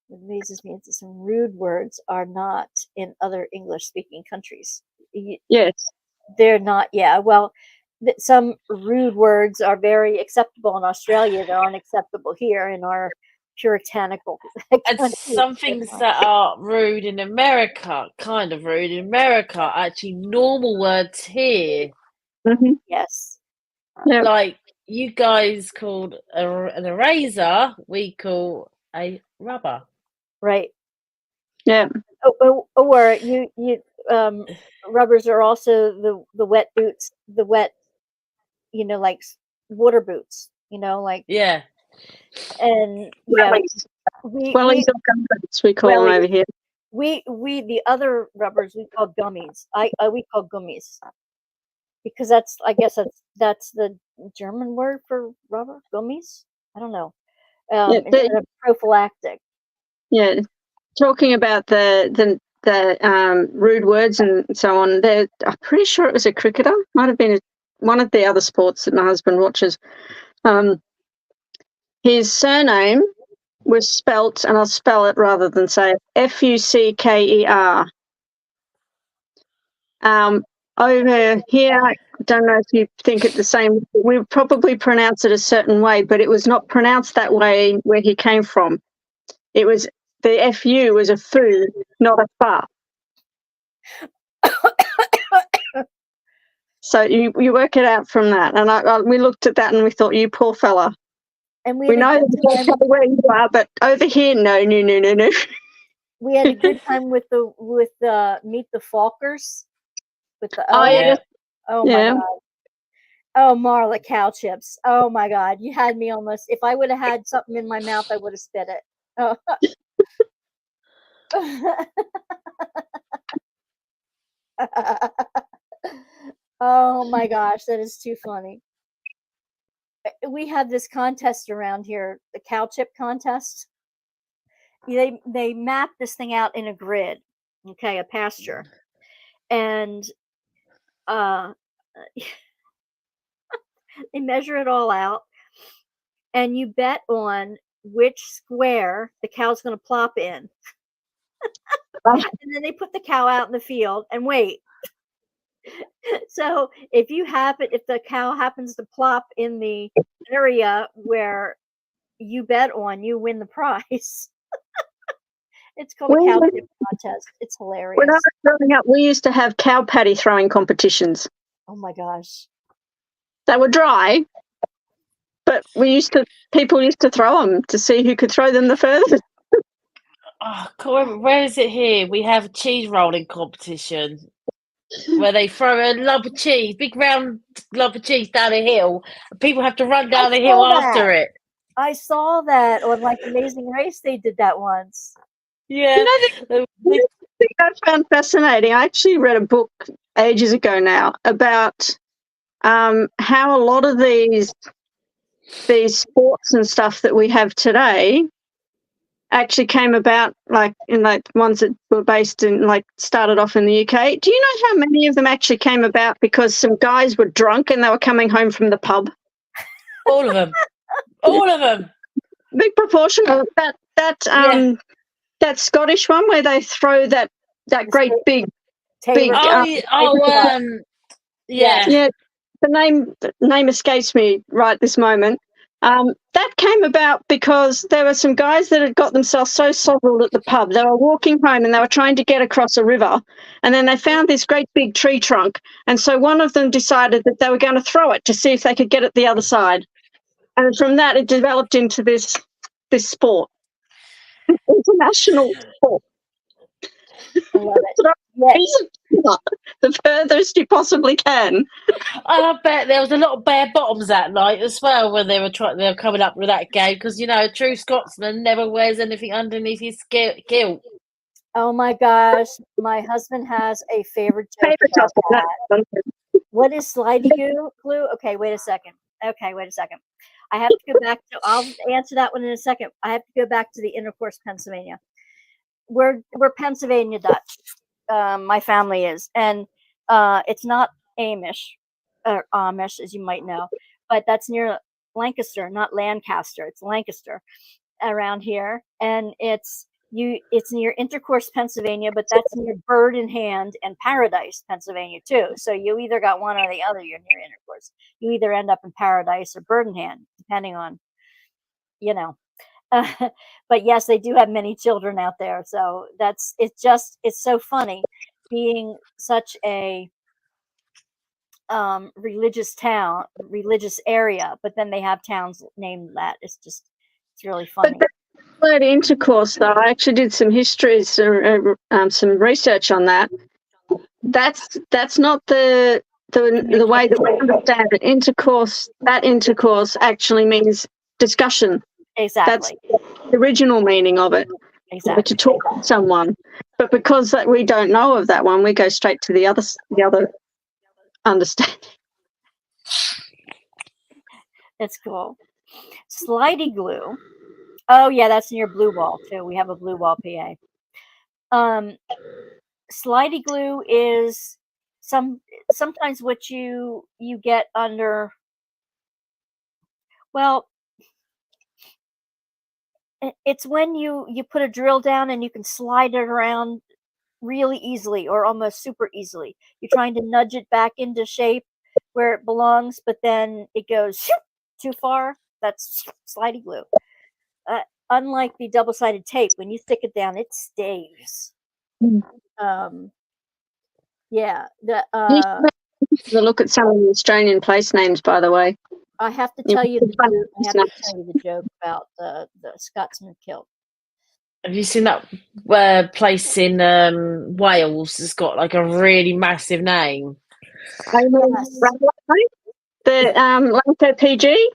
It amazes me that some rude words are not in other English-speaking countries. Yes. They're not. Yeah. Well, some rude words are very acceptable in Australia. They're unacceptable here in our puritanical. And some things that are rude in America, kind of rude in America, are actually normal words here. Mm-hmm. Yes. Yep. Like you guys called an eraser, we call a rubber. Right. Yeah. Or you rubbers are also the wet boots, the wet, like water boots, like Yeah. and yeah, Wellies or gumboots, we call them over here. We the other rubbers we call gummies. We call gummies because I guess that's the German word for rubber, gummies. I don't know. Instead of prophylactic. Yeah, talking about the rude words and so on. I'm pretty sure it was a cricketer. Might have been one of the other sports that my husband watches. His surname was spelt, and I'll spell it rather than say it, Fucker. Over here, I don't know if you think it the same. We probably pronounce it a certain way, but it was not pronounced that way where he came from. It was the FU was a foo, not a fa. So you work it out from that, and we looked at that and we thought, you poor fella. And we know where you are, but over here, no. We had a good time with the Meet the Falkers. With the yeah. Oh my God. Oh, Marla cow chips. Oh my God. You had me almost. If I would have had something in my mouth, I would have spit it. Oh. Oh my gosh, that is too funny. We have this contest around here, the cow chip contest. They map this thing out in a grid, okay, a pasture, and they measure it all out, and you bet on which square the cow's going to plop in. And then they put the cow out in the field and wait. So if the cow happens to plop in the area where you bet on, you win the prize. It's called a cow chip contest. It's hilarious. When I was growing up, we used to have cow patty throwing competitions. Oh my gosh. They were dry, but people used to throw them to see who could throw them the furthest. Oh, Corey, where is it here? We have a cheese rolling competition where they throw a lump of cheese, big round lump of cheese down a hill, and people have to run down the hill after it. I saw that on Amazing Race. They did that once. Yeah. The thing I found fascinating, I actually read a book ages ago now about how a lot of these sports and stuff that we have today actually came about in ones that were based in started off in the UK. Do you know how many of them actually came about because some guys were drunk and they were coming home from the pub? All of them. All of them. Big proportion of that Scottish one where they throw that great big yeah. The name escapes me right this moment, That came about because there were some guys that had got themselves so soiled at the pub. They were walking home and they were trying to get across a river, and then they found this great big tree trunk. And so one of them decided that they were going to throw it to see if they could get it the other side. And from that, it developed into this sport, international sport. I love it. Yes. The furthest you possibly can. And I bet there was a lot of bare bottoms that night as well when they were coming up with that game, because you know a true Scotsman never wears anything underneath his kilt. Oh my gosh, my husband has a favorite joke about that. What is slidey glue? Okay, wait a second. I have to go back to. I'll answer that one in a second. I have to go back to the Intercourse, Pennsylvania. We're Pennsylvania Dutch. My family is, and it's not Amish or Amish, as you might know, but that's near Lancaster, not Lancaster. It's Lancaster around here, and it's near Intercourse, Pennsylvania, but that's near Bird in Hand and Paradise, Pennsylvania, too. So you either got one or the other. You're near Intercourse. You either end up in Paradise or Bird in Hand, depending on, you know. But yes, they do have many children out there. So it's so funny being such a religious area, but then they have towns named that. It's really funny. But intercourse, though, I actually did some history, some research on that. That's not the way that we understand it. Intercourse actually means discussion. Exactly. That's the original meaning of it. Exactly. To talk to someone. But because that we don't know of that one, we go straight to the other understanding. That's cool. Slidey glue. Oh yeah, that's near Blue Ball too. We have a Blue Ball, PA. Slidey glue is sometimes what you get under. Well, it's when you put a drill down and you can slide it around really easily or almost super easily. You're trying to nudge it back into shape where it belongs, but then it goes too far. That's slidey glue. Unlike the double-sided tape, when you stick it down, it stays. Yeah. The look at some of the Australian place names, by the way. I have to tell you the joke about the Scotsman kilt. Have you seen that place in Wales that's got like a really massive name? Yes. The Lanco PG?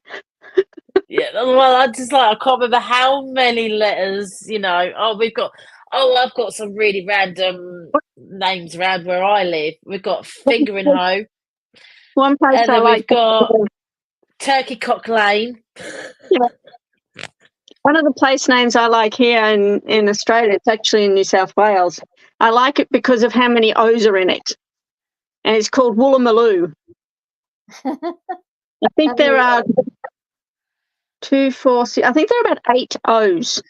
Yeah, well, I can't remember how many letters, you know. I've got some really random names around where I live. We've got Fingering Hoe. One place and I then like. We've got Turkey Cock Lane. Yeah. One of the place names I like here in Australia, it's actually in New South Wales. I like it because of how many O's are in it. And it's called Woolloomooloo. I think there are 2, 4, 6, I think there are about 8 O's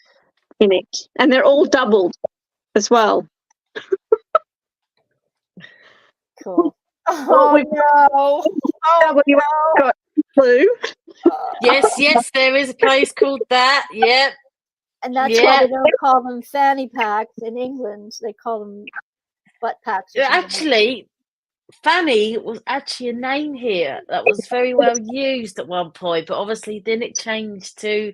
in it. And they're all doubled as well. Cool. Oh, no. Oh, got clue. Yes, there is a place called that. Yep. And that's why they don't call them fanny packs in England. They call them butt packs. Actually, fanny was actually a name here that was very well used at one point, but obviously then it changed to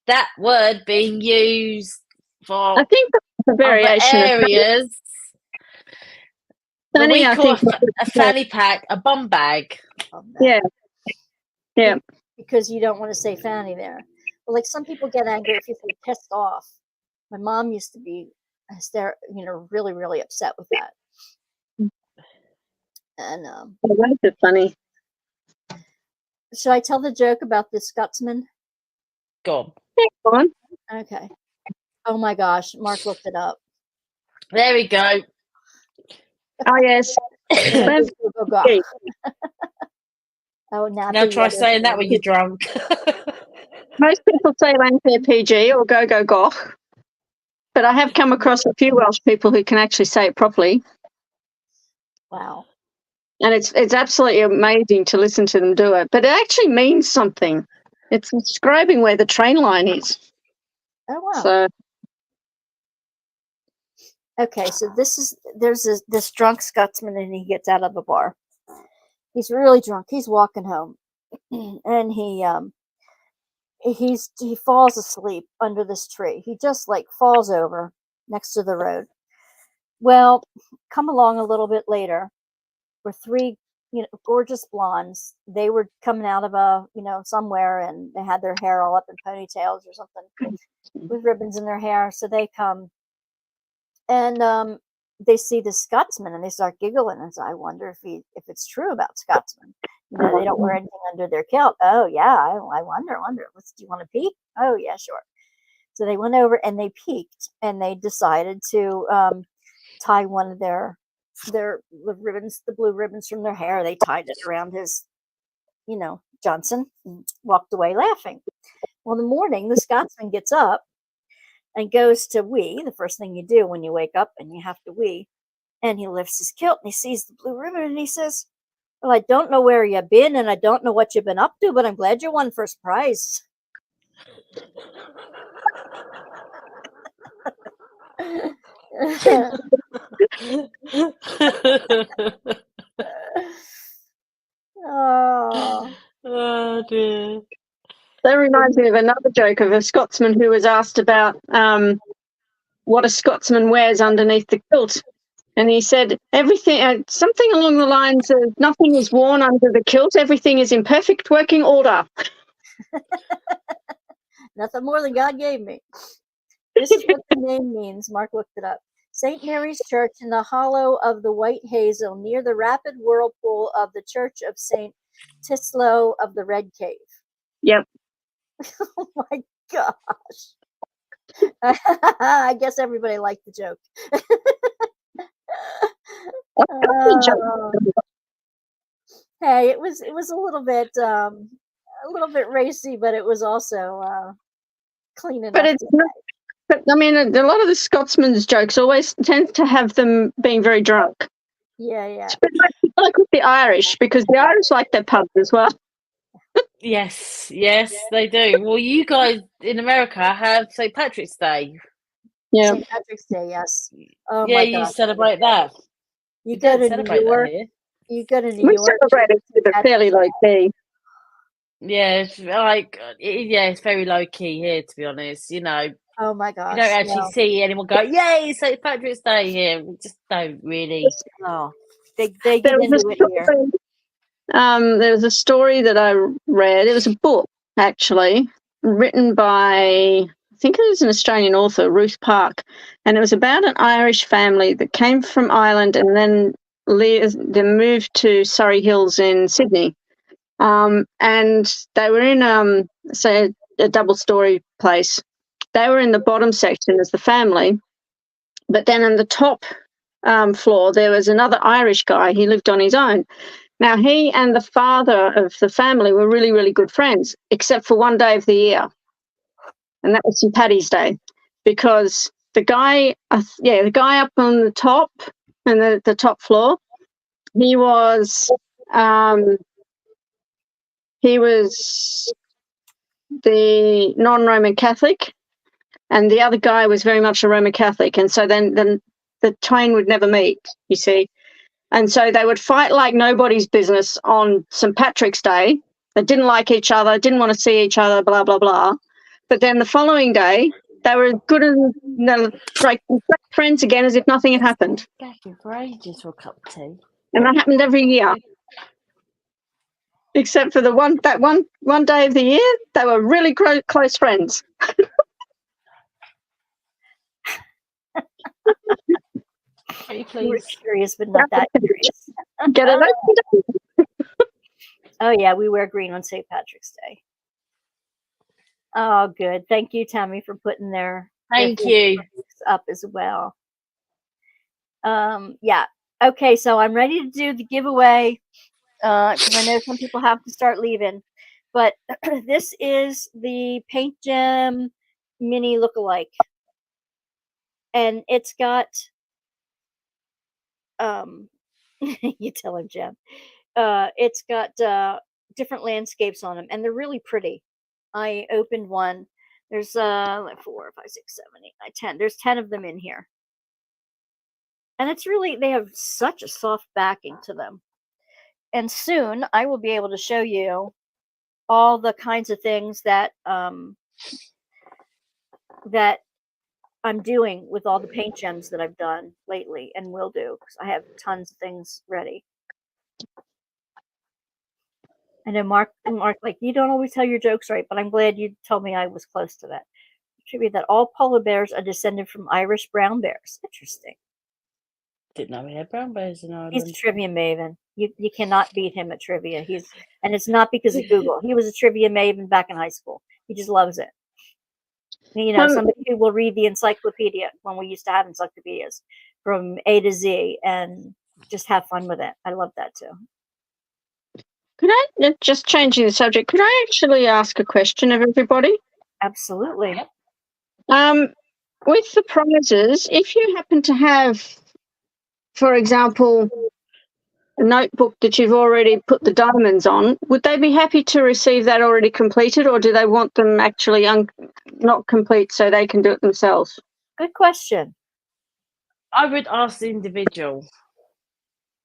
that word being used for I think that's a variation areas. Fanny, we call a fanny pack a bum bag. Yeah. Yeah. Because you don't want to say fanny there. But like some people get angry if you say pissed off. My mom used to be really, really upset with that. And that's funny. Should I tell the joke about the Scotsman? Go on. Okay. Oh my gosh, Mark looked it up. There we go. Oh yes. Oh, now try saying that when you're drunk. Most people say Lanfair PG or go goch, but I have come across a few Welsh people who can actually say it properly. Wow. And it's absolutely amazing to listen to them do it. But it actually means something. It's describing where the train line is. Oh wow. So Okay, so there's this drunk Scotsman, and he gets out of a bar. He's really drunk. He's walking home, and he falls asleep under this tree. He just like falls over next to the road. Well, come along a little bit later, were three gorgeous blondes. They were coming out of somewhere, and they had their hair all up in ponytails or something with ribbons in their hair. So they come, and they see the Scotsman, and they start giggling. And so I wonder if it's true about Scotsmen. They don't wear anything under their kilt. Oh yeah, I wonder. Do you want to peek? Oh yeah, sure. So they went over and they peeked, and they decided to tie one of their ribbons, the blue ribbons from their hair. They tied it around his, Johnson, and walked away laughing. Well, in the morning, the Scotsman gets up and goes to wee. The first thing you do when you wake up and you have to wee, and he lifts his kilt and he sees the blue ribbon and he says, "Well, I don't know where you've been and I don't know what you've been up to, but I'm glad you won first prize." Oh. Oh dear. that reminds me of another joke of a Scotsman who was asked about what a Scotsman wears underneath the kilt. And he said, everything, something along the lines of, nothing is worn under the kilt, everything is in perfect working order. Nothing more than God gave me. This is what the name means. Mark looked it up. St. Mary's Church in the hollow of the White Hazel, near the rapid whirlpool of the Church of St. Tislow of the Red Cave. Yep. Oh my gosh. I guess everybody liked the joke. Hey, it was a little bit racy, but it was also clean enough. But it's not, but I mean, a lot of the Scotsman's jokes always tend to have them being very drunk. Yeah. It's a bit like with the Irish, because the Irish like their pubs as well. Yes, they do. Well, you guys in America have St. Patrick's Day. Yeah. St. Patrick's Day, yes. Oh Yeah, my you gosh. celebrate that. You We go don't to celebrate New York. that here. You go to New We York. celebrate it with a fairly low key. Yeah, it's like it's very low key here, to be honest. Oh my gosh. You don't actually see anyone go, "Yay, St. Patrick's Day here." We just don't really. No. They get into it here. There was a story that I read. It was a book, actually, written by, I think it was an Australian author, Ruth Park, and it was about an Irish family that came from Ireland and then they moved to Surrey Hills in Sydney. And they were in, say, a double-story place. They were in the bottom section as the family, but then on the top floor there was another Irish guy. He lived on his own. Now, he and the father of the family were really, really good friends, except for one day of the year, and that was St. Paddy's Day, because the guy up on the top and the top floor, he was the non-Roman Catholic, and the other guy was very much a Roman Catholic, and so then the twain would never meet, you see. And so they would fight like nobody's business on St. Patrick's Day. They didn't like each other, didn't want to see each other, blah, blah, blah. But then the following day, they were good and like friends again as if nothing had happened. Back in for ages for a cup of tea. And that happened every year. Except for that one day of the year, they were really close friends. You were curious, but not that curious. Get it? Oh yeah, we wear green on St. Patrick's Day. Oh, good. Thank you, Tammy, for putting their up as well. Yeah. Okay, so I'm ready to do the giveaway because I know some people have to start leaving. But this is the Paint Gem Mini Lookalike, and it's got you tell him, Jem. It's got different landscapes on them, and they're really pretty. I opened one. There's like 4, 5, 6, 7, 8, 9, 10. There's 10 of them in here. And it's really, they have such a soft backing to them. And soon I will be able to show you all the kinds of things that that I'm doing with all the paint gems that I've done lately and will do, because I have tons of things ready. I know Mark, like, you don't always tell your jokes right, but I'm glad you told me I was close to that. Trivia that all polar bears are descended from Irish brown bears. Interesting. Didn't know we had brown bears in Ireland. He's a trivia maven. You cannot beat him at trivia. And it's not because of Google. He was a trivia maven back in high school. He just loves it. You know, somebody who will read the encyclopedia when we used to have encyclopedias from A to Z and just have fun with it. I love that too. Could I, just changing the subject, could I actually ask a question of everybody? Absolutely. Yep. With the prizes, if you happen to have, for example, a notebook that you've already put the diamonds on, would they be happy to receive that already completed, or do they want them actually not complete so they can do it themselves? Good question. I would ask the individual.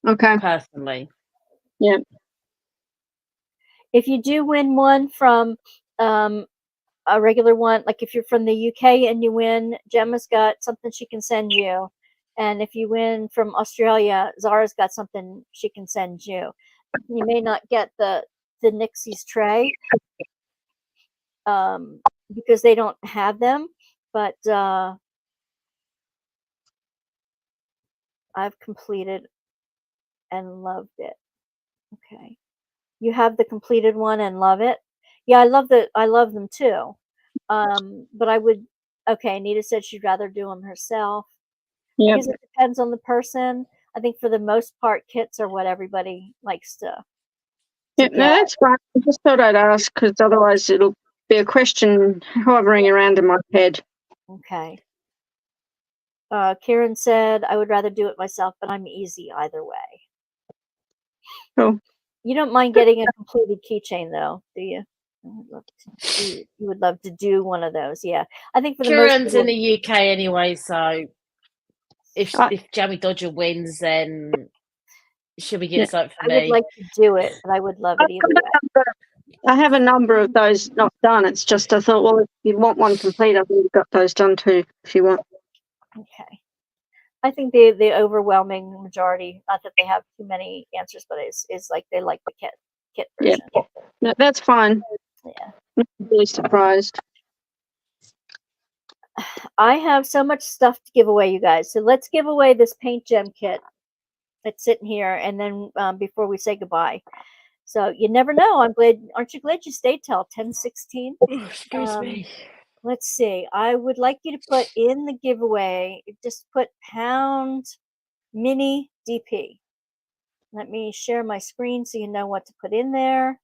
Okay. Personally. Yeah. If you do win one from a regular one, like if you're from the UK and you win, Gemma's got something she can send you. And if you win from Australia, Zara's got something she can send you. You may not get the Nixie's tray because they don't have them, but I've completed and loved it. Okay. You have the completed one and love it? Yeah, I love them too. But I would, okay, Anita said she'd rather do them herself. Yep. Because it depends on the person. I think for the most part, kits are what everybody likes to Yeah, no, that's fine. I just thought I'd ask because otherwise it'll be a question hovering around in my head. Okay. Karen said, I would rather do it myself, but I'm easy either way. Cool. You don't mind getting a completed keychain, though, do you? You would love to do one of those, yeah. I think for the Karen's most in the UK anyway, so if Jamie Dodger wins, then she'll be getting something for me. I would like to do it, but I would love it either way. I have a number of those not done. It's just I thought, well, if you want one complete, I've already got those done too, if you want. Okay. I think the overwhelming majority, not that they have too many answers, but is like they like the kit version. Yeah, no, that's fine. Yeah. I'm really surprised. I have so much stuff to give away, you guys. So let's give away this paint gem kit that's sitting here, and then before we say goodbye. So you never know. Aren't you glad you stayed till 10:16? Excuse me. Let's see. I would like you to put in the giveaway, just put pound mini DP. Let me share my screen so you know what to put in there.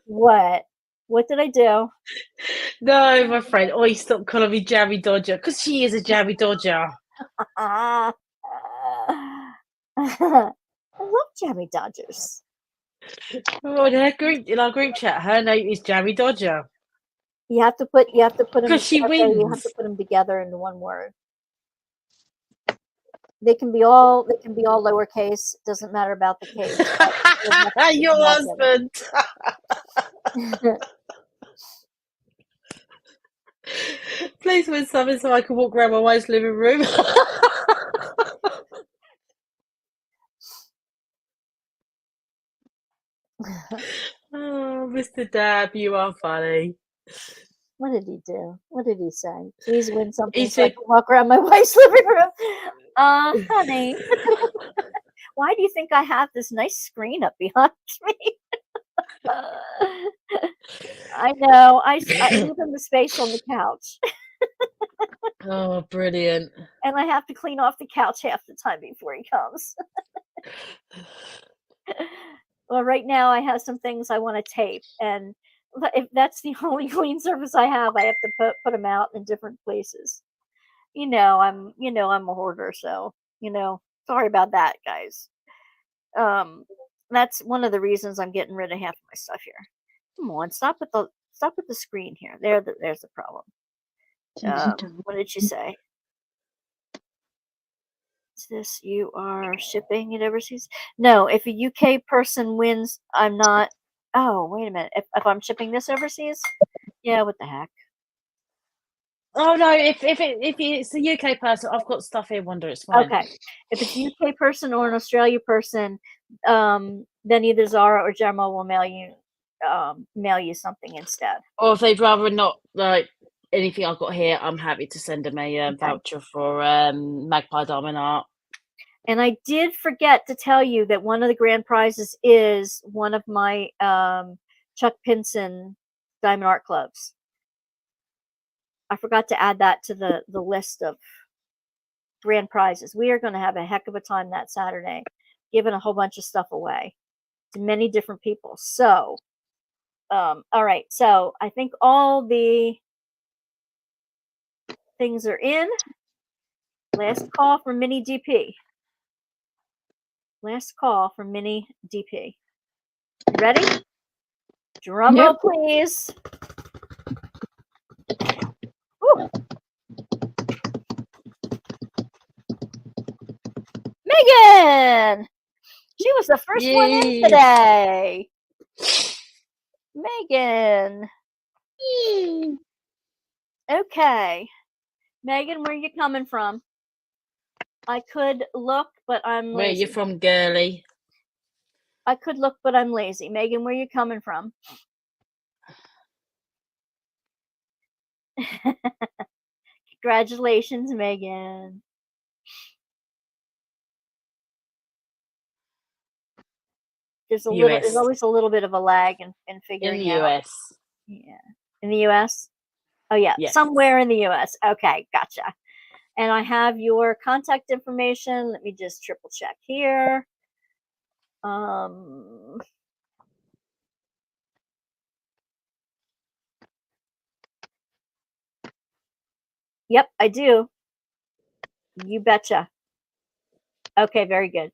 What? What did I do? No, my friend. Oh, stop calling me Jammy Dodger, because she is a Jammy Dodger. I love Jammy Dodgers. Oh, in our group chat, her name is Jammy Dodger. You have to put them. Because she wins. You have to put them together into one word. They can be all lowercase. Doesn't matter about the case. Your husband. Please win something so I can walk around my wife's living room. Oh, Mr. Dab, you are funny. What did he do? What did he say? Please win something He so I said, can walk around my wife's living room. Honey, why do you think I have this nice screen up behind me? I know. I leave him the space on the couch. oh, brilliant. And I have to clean off the couch half the time before he comes. Well, right now I have some things I want to tape, and if that's the only clean surface I have, I have to put them out in different places. I'm a hoarder, so sorry about that, guys. That's one of the reasons I'm getting rid of half of my stuff here. Come on, stop with the screen here. There's the problem. What did she say? Is this you are shipping it overseas? No, if a UK person wins, I'm not. Oh, wait a minute. If I'm shipping this overseas, yeah, what the heck? Oh no! If it's a UK person, I've got stuff here. Wanda, it's fine. Okay, if it's a UK person or an Australia person, then either Zara or Gemma will mail you something instead. Or if they'd rather not like anything I've got here, I'm happy to send them a Okay. voucher for Magpie Diamond Art. And I did forget to tell you that one of the grand prizes is one of my Chuck Pinson Diamond Art Clubs. I forgot to add that to the list of grand prizes. We are going to have a heck of a time that Saturday, giving a whole bunch of stuff away to many different people. So, all right. So I think all the things are in. Last call for Mini DP. Last call for Mini DP. Ready? Drum roll, please. Woo. Megan! She was the first one in today. Megan. Okay. Megan, where are you coming from? I could look, but I'm lazy. Where you from, girly? I could look, but I'm lazy. Megan, where are you coming from? Congratulations, Megan. There's always a little bit of a lag in figuring in the out. US. Yeah. In the US? Oh yeah, yes. Somewhere in the US. Okay, gotcha. And I have your contact information. Let me just triple check here. Yep, I do. You betcha. Okay, very good.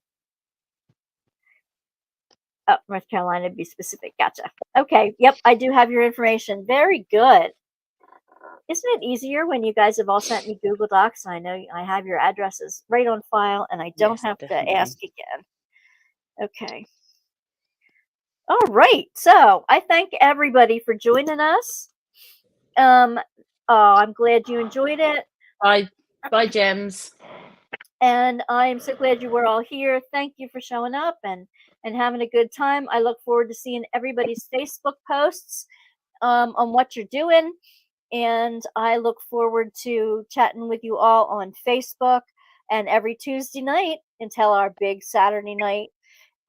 Oh, North Carolina, to be specific. Gotcha. Okay, yep, I do have your information. Very good. Isn't it easier when you guys have all sent me Google Docs? I know I have your addresses right on file, and I don't have to ask again. Okay. All right. So I thank everybody for joining us. I'm glad you enjoyed it. Bye, Gems. And I'm so glad you were all here. Thank you for showing up and having a good time. I look forward to seeing everybody's Facebook posts on what you're doing. And I look forward to chatting with you all on Facebook and every Tuesday night until our big Saturday night.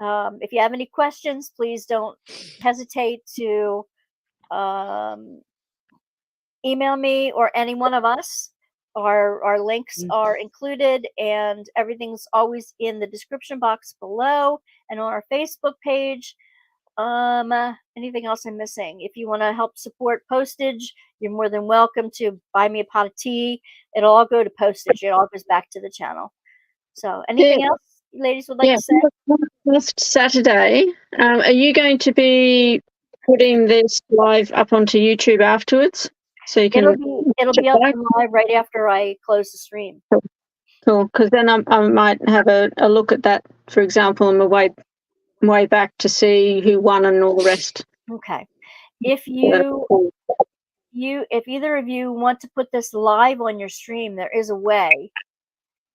If you have any questions, please don't hesitate to email me or any one of us. Our links are included, and everything's always in the description box below and on our Facebook page. Anything else I'm missing? If you want to help support postage, you're more than welcome to buy me a pot of tea. It'll all go to postage. It all goes back to the channel. So anything else you ladies would like to say? Next Saturday, are you going to be putting this live up onto YouTube afterwards? So you can it'll be up live right after I close the stream. Cool, because then I might have a look at that, for example, on my way back to see who won and all the rest. Okay. If either of you want to put this live on your stream, there is a way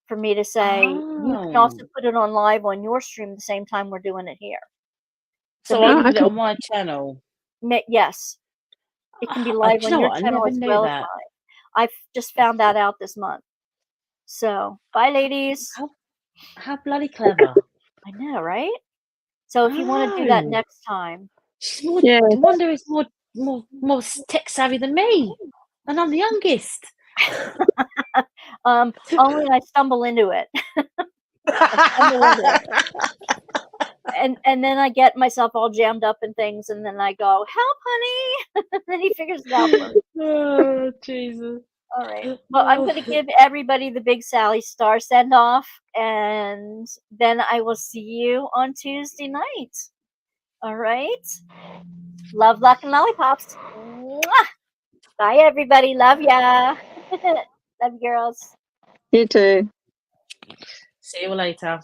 for me to say you can also put it on live on your stream the same time we're doing it here. So I can put it on my channel? Yes. It can be live on your channel as well as mine. I've just found that out this month. So, bye, ladies. How bloody clever. I know, right? So if you want to do that next time. Wanda is more tech savvy than me. And I'm the youngest. Only I stumble into it. And then I get myself all jammed up in things, and then I go, help, honey. And then he figures it out for me. Oh, Jesus. All right. Well, I'm going to give everybody the big Sally Star send off, and then I will see you on Tuesday night. All right. Love, luck, and lollipops. Mwah! Bye, everybody. Love ya. Love you, girls. You too. See you later.